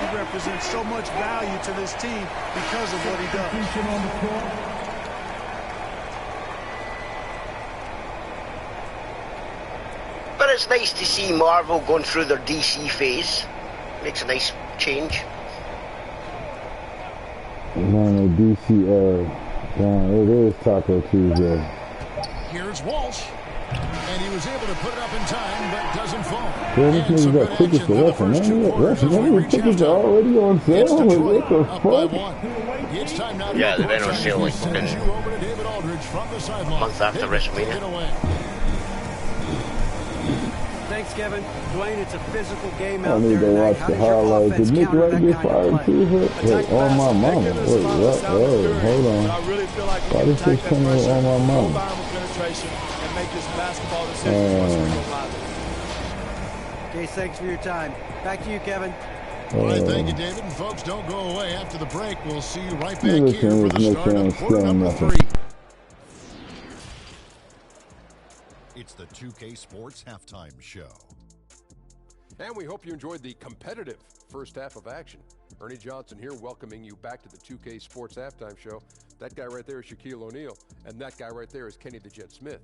Speaker 13: He represents so much value to this team because of what he does.
Speaker 14: But it's nice to see Marvel going through their DC phase. Makes a nice change.
Speaker 10: Man, the DC, it is Taco Tuesday.
Speaker 11: Here's Walsh. And he was able to put it up in time, but doesn't fall.
Speaker 10: Yeah, this nigga got tickets to WrestleMania. The tickets are already on sale. What the fuck?
Speaker 14: Yeah, they've been on sale like fucking month after WrestleMania.
Speaker 12: Thanks, Kevin. Dwayne, it's a physical game
Speaker 10: I
Speaker 12: out
Speaker 10: need
Speaker 12: there
Speaker 10: to watch the highlights. Did Nick Wright get fired too? Wait, on my mama. Wait, what? Oh, hold on. Why did this come on my mama?
Speaker 12: Okay, thanks for your time. Back to you, Kevin.
Speaker 11: All right, thank you, David. And folks, don't go away. After the break, we'll see you right back here for the start of quarter number 3.
Speaker 17: It's the 2K Sports Halftime Show.
Speaker 18: And we hope you enjoyed the competitive first half of action. Ernie Johnson here welcoming you back to the 2K Sports Halftime Show. That guy right there is Shaquille O'Neal, and that guy right there is Kenny the Jet Smith.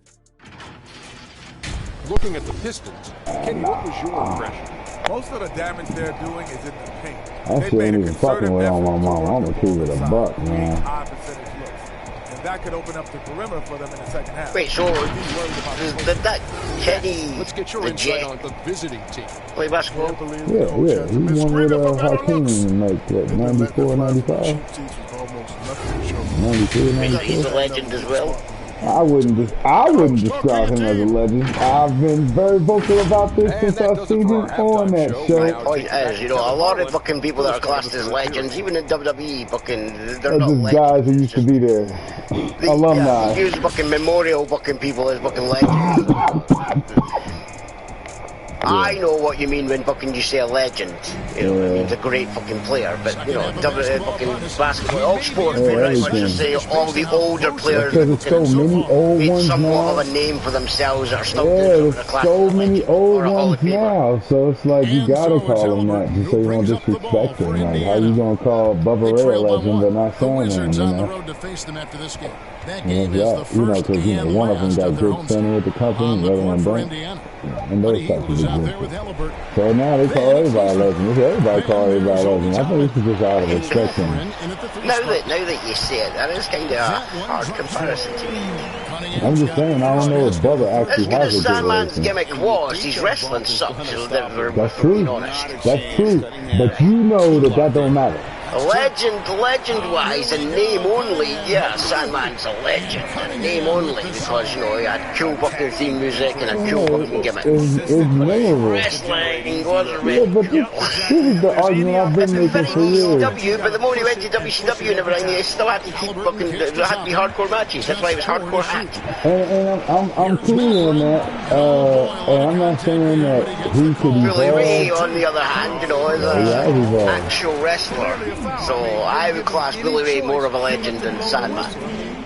Speaker 18: Looking at the Pistons, Kenny, what was your impression?
Speaker 19: Most of the damage they're doing is in the paint.
Speaker 10: I shouldn't even fucking with on my mama. I'm gonna keep it a buck, man.
Speaker 19: High percentage looks. And that could open up the perimeter for them in the second half.
Speaker 14: Wait, so that Kenny,
Speaker 18: let's get your insight on the visiting team.
Speaker 14: Play basketball?
Speaker 10: Yeah. He won with Hakeem in like, what, 94, 95? 93, 94?
Speaker 14: He's a legend as well.
Speaker 10: I wouldn't describe him as a legend. I've been very vocal about this since I've seen him on that show.
Speaker 14: My point is, you know, a lot of fucking people that are classed as legends, even in WWE, fucking, they're not
Speaker 10: just
Speaker 14: legends.
Speaker 10: guys who used to be there. Alumni.
Speaker 14: Yeah, they use fucking memorial fucking people as fucking legends. I know what you mean when fucking you say a legend. You know, I mean, he's a great fucking player, but you know, fucking basketball, all sports, pretty much just say all the older players
Speaker 10: Because there's so many old
Speaker 14: made
Speaker 10: ones
Speaker 14: somewhat
Speaker 10: now.
Speaker 14: of a name for themselves or stuff.
Speaker 10: Yeah, there's so many old ones now, so it's like you gotta call them that just so you don't disrespect them. Like, how you gonna call Bubba Ray a legend but not saying him, you know?
Speaker 11: That
Speaker 10: game is the first game one of them got good standing with the company, the other one don't. And those types of things. So now they call everybody a legend. Everybody call everybody a legend. I think this is just out of respect.
Speaker 14: Now that you say it, that is kind of a hard comparison to me.
Speaker 10: I'm just saying, I don't know if Bubba actually has a good
Speaker 14: Sandman's
Speaker 10: relation.
Speaker 14: gimmick was, his wrestling sucks,
Speaker 10: That's true. That's true. But you know that don't matter.
Speaker 14: Legend-wise, and name only, yeah, Sandman's a legend. And name only, because, you know, he had cool fucking theme music and a cool fucking gimmick.
Speaker 10: It's memorable.
Speaker 14: Wrestling wasn't really
Speaker 10: but this is the argument I've been making for years.
Speaker 14: ECW, but the moment he went to WCW and everything, he still had to keep fucking, there had to be hardcore matches. That's why it was hardcore hat.
Speaker 10: And I'm cool on that. And I'm not saying that he could evolve.
Speaker 14: Billy Ray, on the other hand, you know, is an actual wrestler. So I would class Billy Ray more of a legend than Sandman.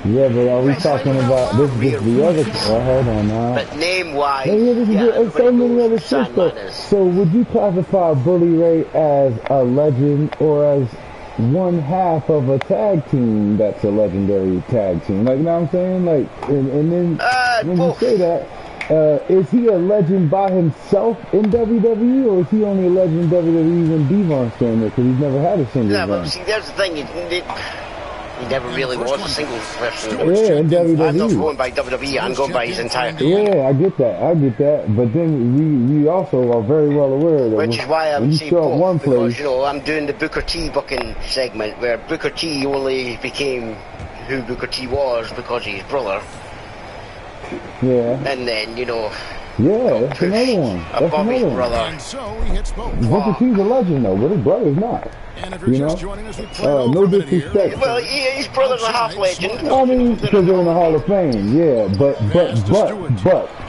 Speaker 10: Yeah, but are we talking about this the other? Hold on now.
Speaker 14: But name-wise,
Speaker 10: there's so many other shit though. So would you classify Billy Ray as a legend or as one half of a tag team that's a legendary tag team? Like, you know what I'm saying? Like, and then when you say that, is he a legend by himself in WWE, or is he only a legend in WWE when Devon's standing there because he's never had a single
Speaker 14: Yeah,
Speaker 10: run?
Speaker 14: but see, there's the thing. He never really was a single wrestler.
Speaker 10: Yeah, in WWE.
Speaker 14: I'm not going by WWE. I'm going by his entire career.
Speaker 10: Yeah, I get that. But then we also are very well aware that
Speaker 14: which is why I
Speaker 10: when
Speaker 14: would
Speaker 10: you
Speaker 14: say
Speaker 10: show up
Speaker 14: both,
Speaker 10: one place,
Speaker 14: because, you know, I'm doing the Booker T booking segment where Booker T only became who Booker T was because he's brother.
Speaker 10: Yeah.
Speaker 14: And then, you know,
Speaker 10: yeah, that's another one. That's
Speaker 14: Bobby's
Speaker 10: another
Speaker 14: brother.
Speaker 10: one.
Speaker 11: And so he hits both.
Speaker 10: Booker T's a legend though, but his brother's not.
Speaker 11: And if you're
Speaker 10: You know?
Speaker 11: just joining us, we play
Speaker 10: No disrespect.
Speaker 14: Well, his brother's a half legend.
Speaker 10: I mean, because they're in the Hall of Fame, yeah. But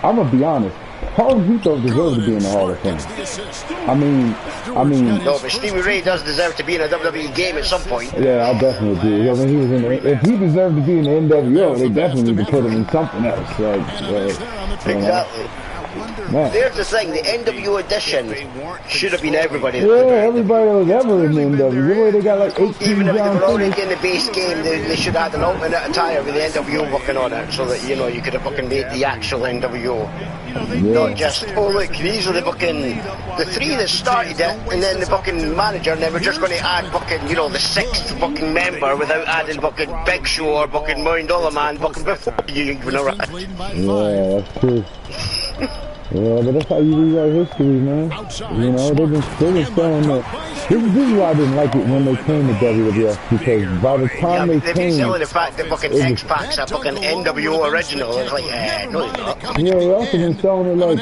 Speaker 10: I'm gonna be honest. Harlem Heat don't deserve to be in the Hall of Fame. I mean.
Speaker 14: No, but Stevie Ray does deserve to be in a WWE game at some point.
Speaker 10: Yeah, I definitely do. I mean, he was in if he deserved to be in the NWO, they definitely need to put him in something else.
Speaker 14: Exactly.
Speaker 10: Man.
Speaker 14: There's the thing, the NWO edition should have been everybody.
Speaker 10: Yeah, everybody that was ever in the NWO. They got like 18
Speaker 14: Even if they
Speaker 10: John
Speaker 14: were already
Speaker 10: Cena.
Speaker 14: in the base game, they should have had an alternate attire with the NWO booking on it, so that, you know, you could have fucking made the actual NWO. Not just, oh look, these are the fucking, the three that started it, and then the fucking manager, and they were just going to add fucking, you know, the sixth fucking member without adding fucking Big Show or fucking $1 Million Man fucking before you even arrived.
Speaker 10: Yeah, that's true. Yeah, but that's how you rewrite history, man. You know, they've been showing that. This is why I didn't like it when they came to WWF, because by the time
Speaker 14: they've
Speaker 10: they
Speaker 14: been
Speaker 10: came,
Speaker 14: selling the fact that fucking X-Pac's a fucking NWO original. It's like, no, it's not.
Speaker 10: yeah, they also been selling it like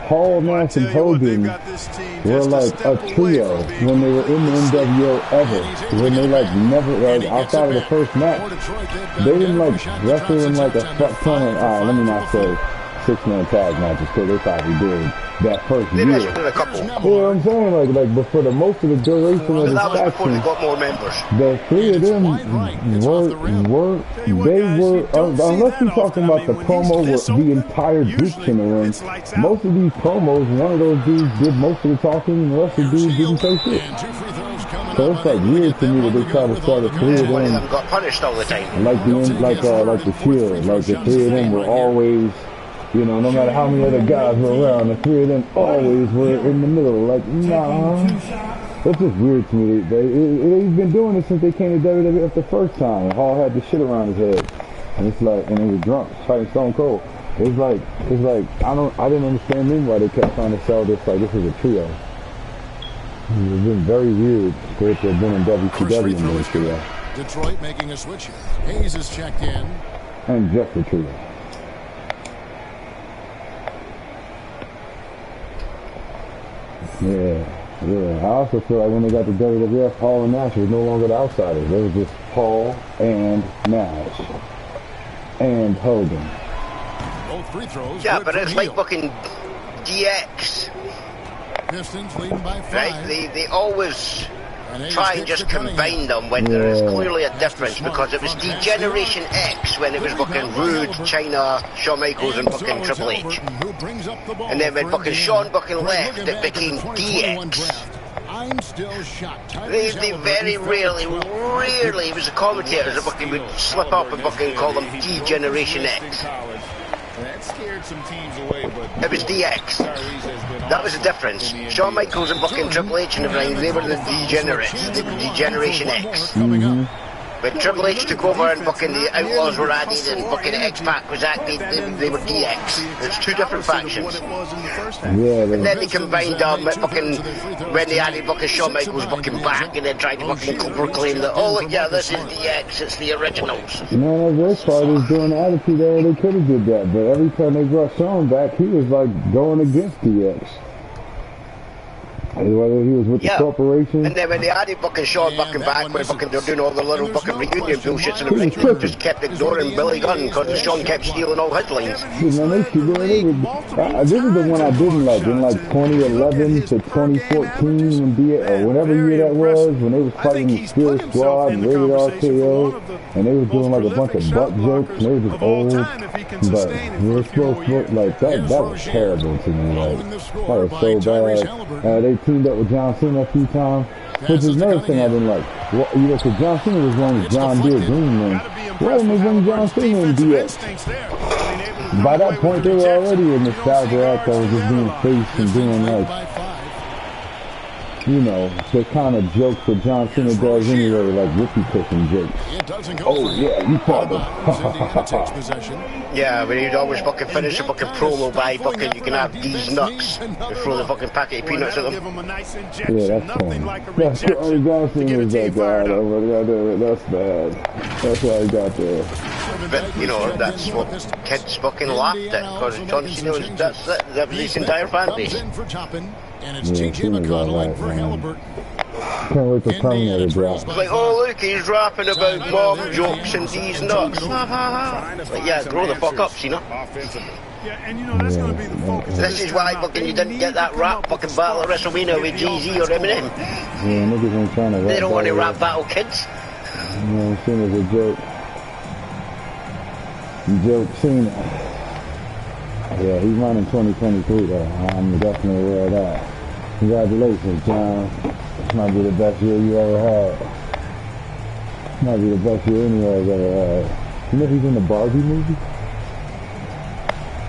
Speaker 10: Hall, Nash, and Hogan were like a trio when they were in the NWO ever. When they like never, like outside of the first match, they didn't like wrestle in like a fuck ton of, let me not say 6-man tag matches, because they probably did that first year.
Speaker 14: They did a couple.
Speaker 10: You know what I'm saying? Like, but for the most of the duration of the
Speaker 14: that was before they
Speaker 10: faction,
Speaker 14: got more members.
Speaker 10: the three of them unless we're talking about the promo with the entire group in the ring, most of these promos, one of those dudes did most of the talking, and the rest of the dudes didn't say shit. So it's like weird to me that they try to sell the three of
Speaker 14: One of
Speaker 10: them
Speaker 14: them got punished all the time.
Speaker 10: like the Shield, like the three of them were always, you know, no matter how many other guys were around, the three of them always were in the middle. Like, nah. That's just weird to me. They've been doing it since they came to WWF the first time. Hall had the shit around his head. And it's like, and he was drunk, fighting Stone Cold. It's like, I didn't understand then why they kept trying to sell this like this is a trio. It's been very weird for it to have been in WCW in the trio.
Speaker 11: Detroit making a switch here. Hayes is checked in.
Speaker 10: And just a trio. Yeah. I also feel like when they got to WWF, Hall and Nash was no longer the outsiders. They were just Hall and Nash and Hogan.
Speaker 11: Both free throws.
Speaker 14: Yeah, but it's like fucking DX.
Speaker 11: Pistons leading by 5.
Speaker 14: Right? They always try and just combine them when there is clearly a difference, because it was D-Generation X when it was fucking Rude, China, Shawn Michaels and fucking Triple H. And then when fucking Shawn fucking left, it became DX.
Speaker 11: I'm still shocked.
Speaker 14: They very rarely, it was the commentators that fucking would slip up and fucking call them D-Generation X.
Speaker 16: That scared some teams away, but
Speaker 14: it was DX. That was the difference. Shawn Michaels and fucking Triple H and everything, they were the degenerates. They were D-Generation X. When Triple H took over and fucking the Outlaws were added and fucking X-Pac was acted, they were DX. It's two different factions.
Speaker 10: Yeah,
Speaker 14: and then they combined them at fucking, when they added fucking Shawn Michaels fucking back and then tried to fucking proclaim that, oh look, yeah, this is DX, it's the originals.
Speaker 10: No, this part is doing the Attitude Era, they could have did that, but every time they brought Shawn back, he was like going against DX. Whether he was with the corporation.
Speaker 14: And then when they added fucking Shawn fucking back, where fucking they're doing all the little fucking reunion bullshits and everything, they just kept ignoring Billy Gunn because Shawn kept stealing all his lines.
Speaker 10: This is the one I didn't like. In like 2011 to 2014, when or whatever year that was, when they was fighting the Spirit Squad and Rated RKO, and they was doing like a bunch of butt jokes, and they were just old. But they were supposed to look like that. That was terrible to me. Like, that was so bad. They teamed up with John Cena a few times, which is another thing I didn't like. Well, you know, because John Cena was one of John Deere Green Men. Why didn't they bring John Cena in DX? By that point, they were already in nostalgia act that was just being faced and doing like, you know, the kind of jokes that John Cena does anyway, like whoopee cushion jokes. Oh yeah, you fought them.
Speaker 14: Yeah, but he'd always fucking finish a fucking promo by fucking, you can have these nuts, and throw the fucking packet of peanuts at them.
Speaker 10: Yeah, that's funny. That's John Cena was that guy. That's bad. That's why he got there.
Speaker 14: But, you know, that's what kids fucking laughed at, because John Cena was, that was his entire fan base.
Speaker 10: And it's TJ McConnell in for Halliburton. Can't wait to Terminator drop.
Speaker 14: It's like, oh look, he's rapping about mom jokes and these nuts. Like, yeah, grow the fuck up, Cena.
Speaker 13: Yeah, and you know that's going to be the focus.
Speaker 14: This is why fucking you didn't get that rap fucking battle at WrestleMania with Jay-Z or Eminem.
Speaker 10: Yeah, niggas ain't trying to rap.
Speaker 14: They don't want to rap battle, kids.
Speaker 10: You know, Cena's a joke. Joke Cena. Yeah, he's running 2023 though. I'm definitely aware of that. Congratulations, John. This might be the best year you ever had. Might be the best year anybody's ever had. You know he's in the Barbie movie?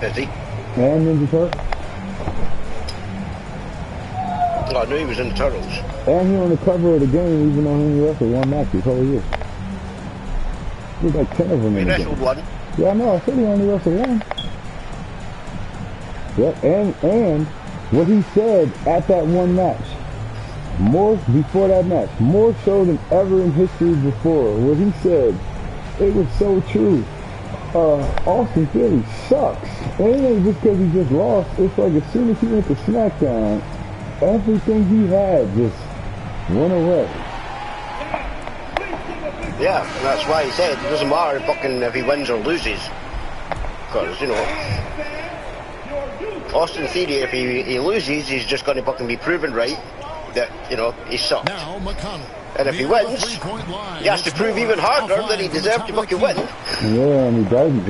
Speaker 14: Is he?
Speaker 10: And Ninja Turtles.
Speaker 14: Oh, I knew he was in the Turtles.
Speaker 10: And he on the cover of the game, even though he only wrestled one match this whole year. There's like 10 of them in the game.
Speaker 14: He wrestled one.
Speaker 10: Yeah, I know. I said he only wrestled one. Yep, and what he said at that one match, more before that match, more so than ever in history before, what he said, it was so true. Austin Theory sucks. And it ain't just because he just lost. It's like as soon as he went to SmackDown, everything he had just went away.
Speaker 14: Yeah, and that's why he said it doesn't matter fucking if he wins or loses. Because, you know, Austin Theory, if he loses, he's just going to fucking be proven right that, you know, he sucks. And if he wins, he has to prove even harder that he deserved to fucking win.
Speaker 10: Yeah, and he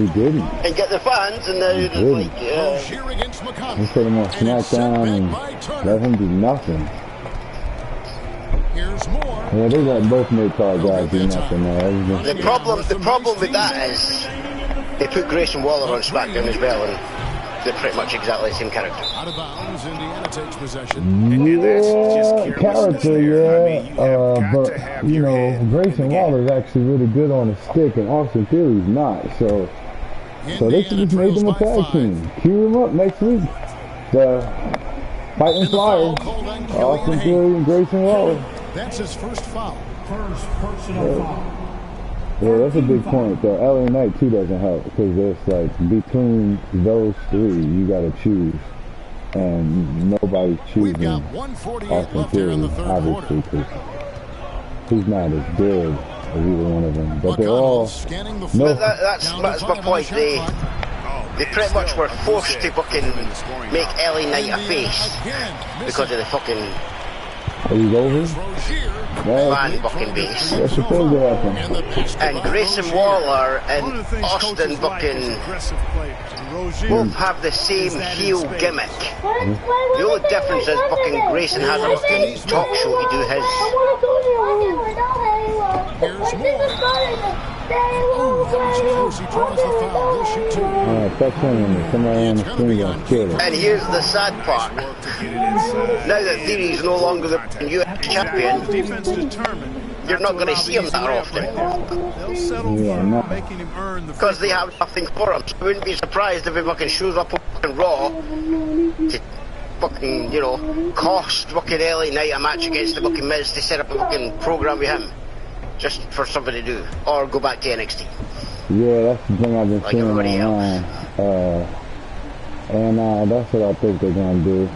Speaker 10: didn't.
Speaker 14: And get the fans, and then like,
Speaker 10: he put him on SmackDown and let him do nothing. Yeah, they got both mid-card guys do nothing now.
Speaker 14: The problem with that is they put Grayson Waller on SmackDown as well, and they're pretty much exactly the same character.
Speaker 11: Out of bounds, Indiana takes possession.
Speaker 10: Yeah, character, yeah. But, you know, Grayson Waller is actually really good on the stick, and Austin Theory's not. So they should just make them a tag team. Cue them up next week. The Fighting Flyers, Austin Theory and Grayson Waller.
Speaker 11: That's his first foul.
Speaker 10: First personal foul. Yeah, that's a big point, though. LA Knight, too, doesn't help, because it's like, between those three, you got to choose. And nobody's choosing Austin Theory, obviously, because he's not as good as either one of them. But they're all...
Speaker 14: That's my point. They pretty much were forced to fucking make LA Knight a face because of the fucking...
Speaker 10: Are you over?
Speaker 14: Man fucking base.
Speaker 10: That's supposed to happen.
Speaker 14: And Grayson Waller and Austin fucking both have the same heel gimmick. The only difference is fucking Grayson has a fucking talk show to do his. And here's the sad part. Now that Theory's no longer the US champion, you're not going to see him that often.
Speaker 13: They'll settle for making him earn the
Speaker 14: because they have nothing for him. So I wouldn't be surprised if he fucking shows up fucking Raw to fucking, you know, cost fucking LA Knight a match against the fucking Miz to set up a fucking program with him, just for something to do, or go back to NXT.
Speaker 10: Yeah, that's the thing I've been seeing online. And that's what I think they're gonna do.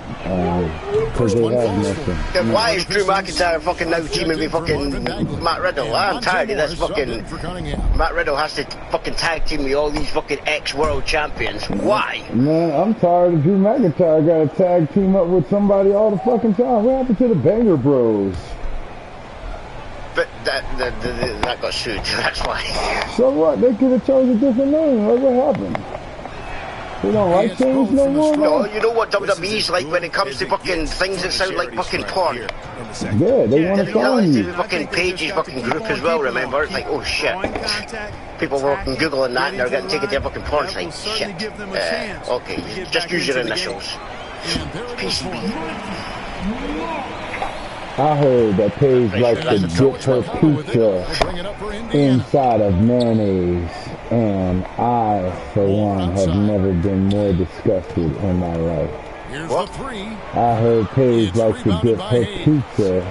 Speaker 10: Because they have nothing.
Speaker 14: Then why is Drew McIntyre fucking now teaming with fucking Matt Riddle? I'm tired of this fucking... Matt Riddle has to fucking tag team with all these fucking ex-world champions. Why?
Speaker 10: Man, I'm tired of Drew McIntyre got to tag team up with somebody all the fucking time. What happened to the Banger Bros?
Speaker 14: But that got sued, that's why.
Speaker 10: So what? They could have chose a different name. Like, what happened? They don't like things no more?
Speaker 14: No, you know what WWE's like when it comes to fucking things that sound like fucking porn.
Speaker 10: Yeah, they want to sign you.
Speaker 14: The fucking Paige's fucking group as well, remember? It's like, oh shit. People were fucking Googling that and they're getting taken to their fucking porn site. Shit. Okay, just use your initials. PCB.
Speaker 10: I heard that Paige likes to dip her pizza inside of mayonnaise, and I, for one, have never been more disgusted in my life.
Speaker 14: What?
Speaker 10: I heard Paige likes to dip her pizza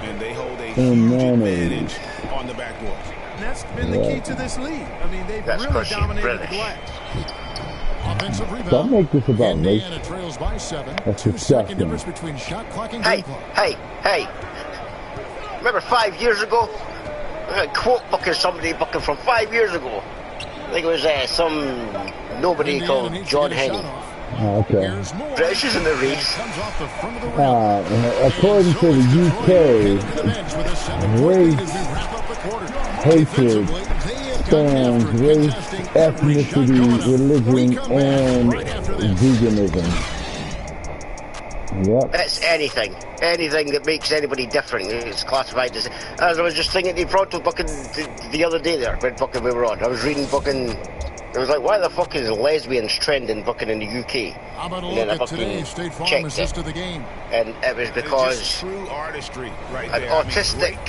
Speaker 10: in mayonnaise.
Speaker 13: On the backboards. And that's been the key to this league. I mean, they've really dominated the glass.
Speaker 10: Don't make this about race. That's disgusting.
Speaker 14: Hey. Remember 5 years ago? I quote fucking somebody fucking from 5 years ago. I think it was some nobody called John Henney.
Speaker 10: Oh, okay.
Speaker 14: British is in the race.
Speaker 10: According to the UK, race, hatred, spans race, ethnicity, religion, and veganism. Yep.
Speaker 14: That's anything that makes anybody different is classified as I was just thinking to Pronto fucking the other day there when fucking we were on. I was reading fucking, it was like, why the fuck is lesbians trending fucking in the UK? And then I fucking checked it, and it was because an autistic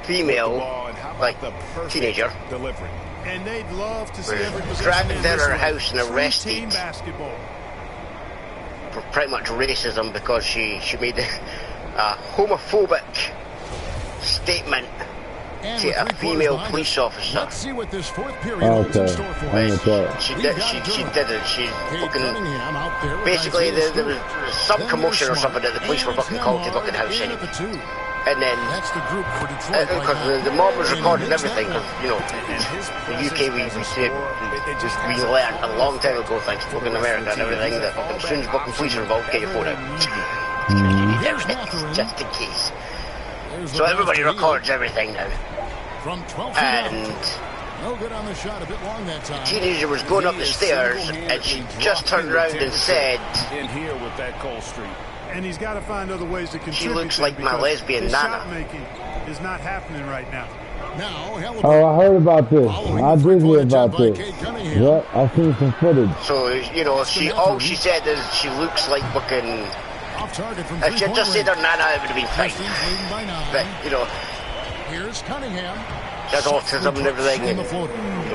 Speaker 14: female, like teenager,
Speaker 13: and they'd love to see
Speaker 14: was dragged into her house and arrested for pretty much racism because she made a homophobic statement to a female police officer.
Speaker 10: Let's see what this fourth period holds in store for us.
Speaker 14: She did it. She fucking basically there was some commotion or something that the police were fucking called to fucking house anyway. And then because the mob was recording everything, because you know the UK we learned a long time ago, thanks to fucking America and everything, that fucking as soon as fucking police are involved, get your phone out. Just in case. So everybody records everything now. And the teenager was going up the stairs and she just turned around and said,
Speaker 16: in here with that Cole Street.
Speaker 13: And he's got to find other ways to contribute.
Speaker 14: She looks like my lesbian nana.
Speaker 13: Shot making is not happening right now.
Speaker 10: Oh, I heard about this. I did hear about this. Yep, I seen some footage.
Speaker 14: So, you know, all she said is she looks like fucking... If she had just said her nana, it would have been fine. But, you know...
Speaker 11: Here's Cunningham.
Speaker 14: She has autism and everything, and, you know,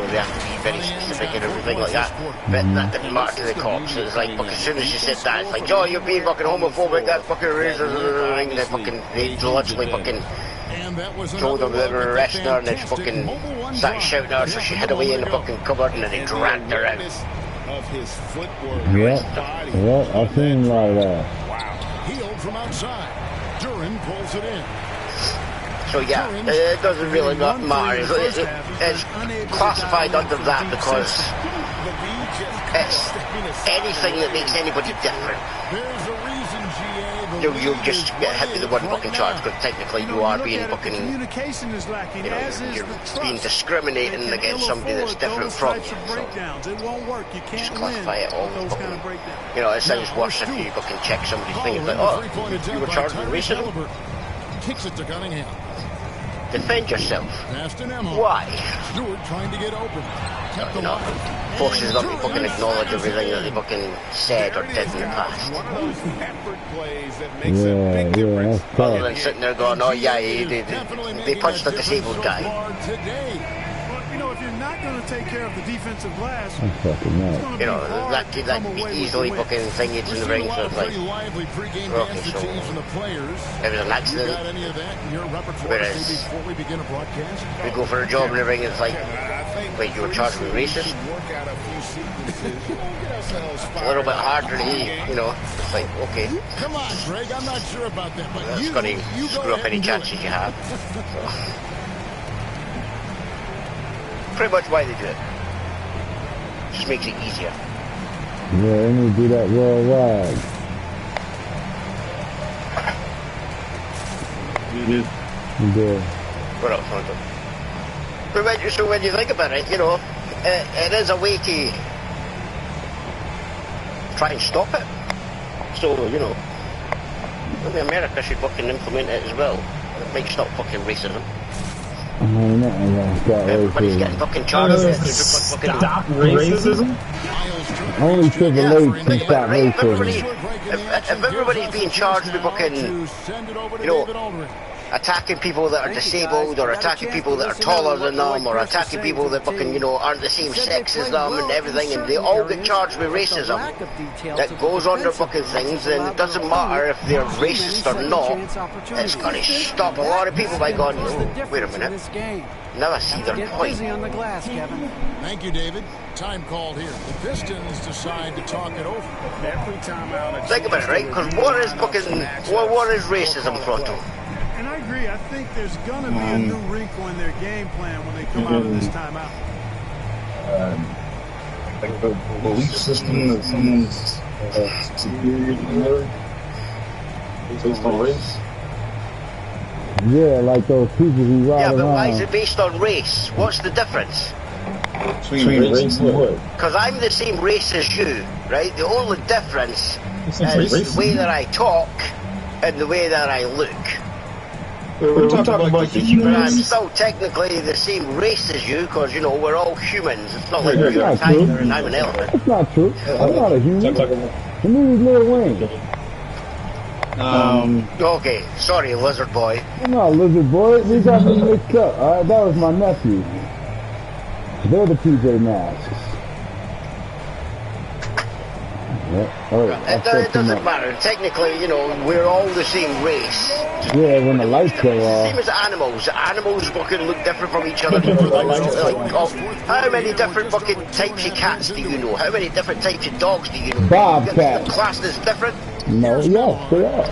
Speaker 14: they have to be very specific and everything like that. But that didn't matter to the cops. It was like, fucking, as soon as she said that, it's like, oh, you're being fucking homophobic, that's fucking racist, and then fucking, they literally fucking told them they were arresting her, and then she fucking started shouting at her, so she hid away in the fucking cupboard, and then they dragged her out.
Speaker 10: Yep, I've seen a lot of that.
Speaker 11: Wow. Healed from outside. Duran pulls it in.
Speaker 14: So yeah, it doesn't really matter. It's classified under that because it's anything that makes anybody different. You'll just get hit with the one fucking charge because technically you are being fucking,
Speaker 13: communication is lacking,
Speaker 14: you're being discriminating against somebody that's different from you. So
Speaker 13: it won't work. You can't
Speaker 14: just classify it all. You know, it sounds worse if you fucking check somebody's thing and like, oh, you were charged with racism.
Speaker 11: Kicks it to Cunningham.
Speaker 14: Defend yourself. Why?
Speaker 11: Stewart trying to get open. Kept the line.
Speaker 14: forces them to fucking acknowledge everything that they fucking said or did in the past.
Speaker 16: One of those effort plays that makes a big difference.
Speaker 14: Rather than sitting there going, oh yeah, they punched a disabled guy.
Speaker 13: You know, if you're not going to take care of the defensive glass,
Speaker 14: you know, that could easily fucking thingy to the ring, so it's like, okay, so it was an accident, whereas we go for a job in the ring, it's like, wait, you were charged with racist? A little bit harder to you know, it's like, okay.
Speaker 11: Come on, Greg, I'm not sure about that, but
Speaker 14: that's going to screw up any chances you have. So. Pretty much why they do it. Just makes it easier.
Speaker 10: Yeah, they need to do that worldwide. Yeah.
Speaker 14: What else, Hunter? So when you think about it, you know, it is a way to try and stop it. So, you know, maybe America should fucking implement it as well. It might stop fucking racism. Everybody's getting fucking charged.
Speaker 10: Stop racism? Only Triple H can stop racism.
Speaker 14: If everybody's being charged with fucking, you know, attacking people that are disabled, or attacking people that are taller than them, or attacking people that fucking, you know, aren't the same sex as them and everything, and they all get charged with racism that goes on their fucking things, and it doesn't matter if they're racist or not, it's going to stop a lot of people by going, oh, wait a minute, now I see their point.
Speaker 11: Thank you, David. Time called here. The Pistons decide to talk it over.
Speaker 16: Every time out.
Speaker 14: Think about it, right? Because what is fucking, what is racism, Fronto?
Speaker 13: And I agree. I think there's going to be a new wrinkle in their game plan when they come out of this timeout.
Speaker 20: Like the belief system that someone's superior to another based on race.
Speaker 10: Yeah, like those people who ride around.
Speaker 14: Yeah, but why is it based on race? What's the difference?
Speaker 20: Between race and what?
Speaker 14: Because I'm the same race as you, right? The only difference is the way that I talk and the way that I look.
Speaker 20: We're talking about the humans.
Speaker 14: But I'm still technically the same race as you, because, you know, we're all humans. It's not like you're a tiger and I'm an elephant.
Speaker 10: That's not true. I'm not a human. The movie's Lil Wayne.
Speaker 14: Okay, sorry, lizard boy.
Speaker 10: I'm not a lizard boy. We got me mixed up. Alright, that was my nephew. They're the PJ Masks. Yeah.
Speaker 14: It doesn't matter. Technically, you know, we're all the same race.
Speaker 10: Yeah, when the lights go off.
Speaker 14: Same as animals. Animals fucking look different from each other. How many different fucking types of cats do you know? How many different types of dogs do you know?
Speaker 10: Bobcats.
Speaker 14: Class is different?
Speaker 10: No, yes, they are.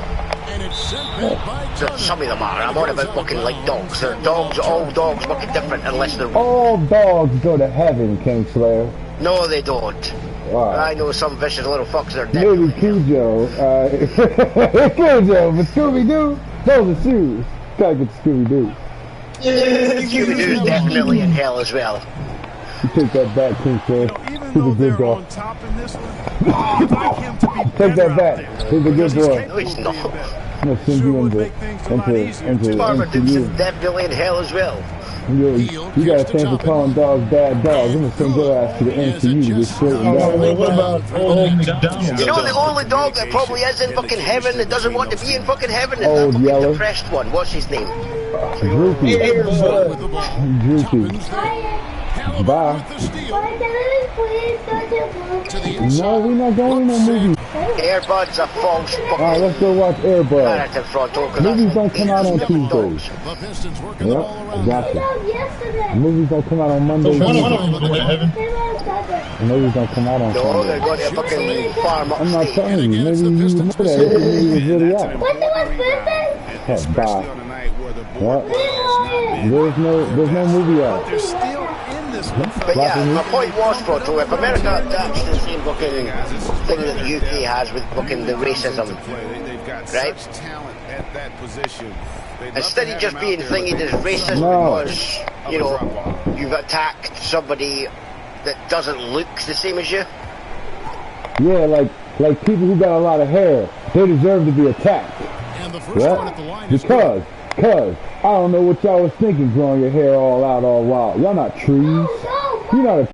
Speaker 14: Some of them are. I'm on about fucking like dogs. They're dogs, all dogs fucking different unless they're...
Speaker 10: All dogs go to heaven, Kingslayer.
Speaker 14: No, they don't.
Speaker 10: Wow.
Speaker 14: I know some vicious little fucks that are dead.
Speaker 10: Maybe Cujo. Cujo, but Scooby-Doo, those are shoes. Gotta get Scooby-Doo.
Speaker 14: Scooby-Doo's definitely in hell as well.
Speaker 10: You take that back, Kingslayer. He's a good boy. Take that back. He's a good boy.
Speaker 14: No, he's not.
Speaker 10: I'm gonna send you into
Speaker 14: Marmaduke's is definitely in hell as well.
Speaker 10: You gotta thank for calling dogs bad dogs. I'm gonna send your ass to the NCU to get straightened out.
Speaker 20: What about old McDonald's?
Speaker 14: You know the only dog that probably is in fucking heaven that doesn't want to be in fucking heaven is
Speaker 10: Old
Speaker 14: that
Speaker 10: yellow.
Speaker 14: depressed one. What's his name?
Speaker 10: Droopy. Droopy. Bye. No, we're not going to no movie.
Speaker 14: Airbuds are false fucking...
Speaker 10: Alright, let's go watch Airbuds. Movies don't come out on Tuesdays. Yep, exactly. Movies don't come out on Mondays. Movies don't come out on Sundays.
Speaker 14: No, they're going to fucking farm upstate.
Speaker 10: I'm not telling you. Maybe you know that. This movie was really out. Hey, bye. What? There's no movie out.
Speaker 13: They're still in this one.
Speaker 14: But yeah, my point was, Proto, if America adapts the same fucking thing that the UK has with fucking the racism, right? Instead of just being thingied as racist because, you know, you've attacked somebody that doesn't look the same as you.
Speaker 10: Yeah, like people who got a lot of hair, they deserve to be attacked. What? Because I don't know what y'all was thinking growing your hair all out all wild. Y'all not trees. You're not a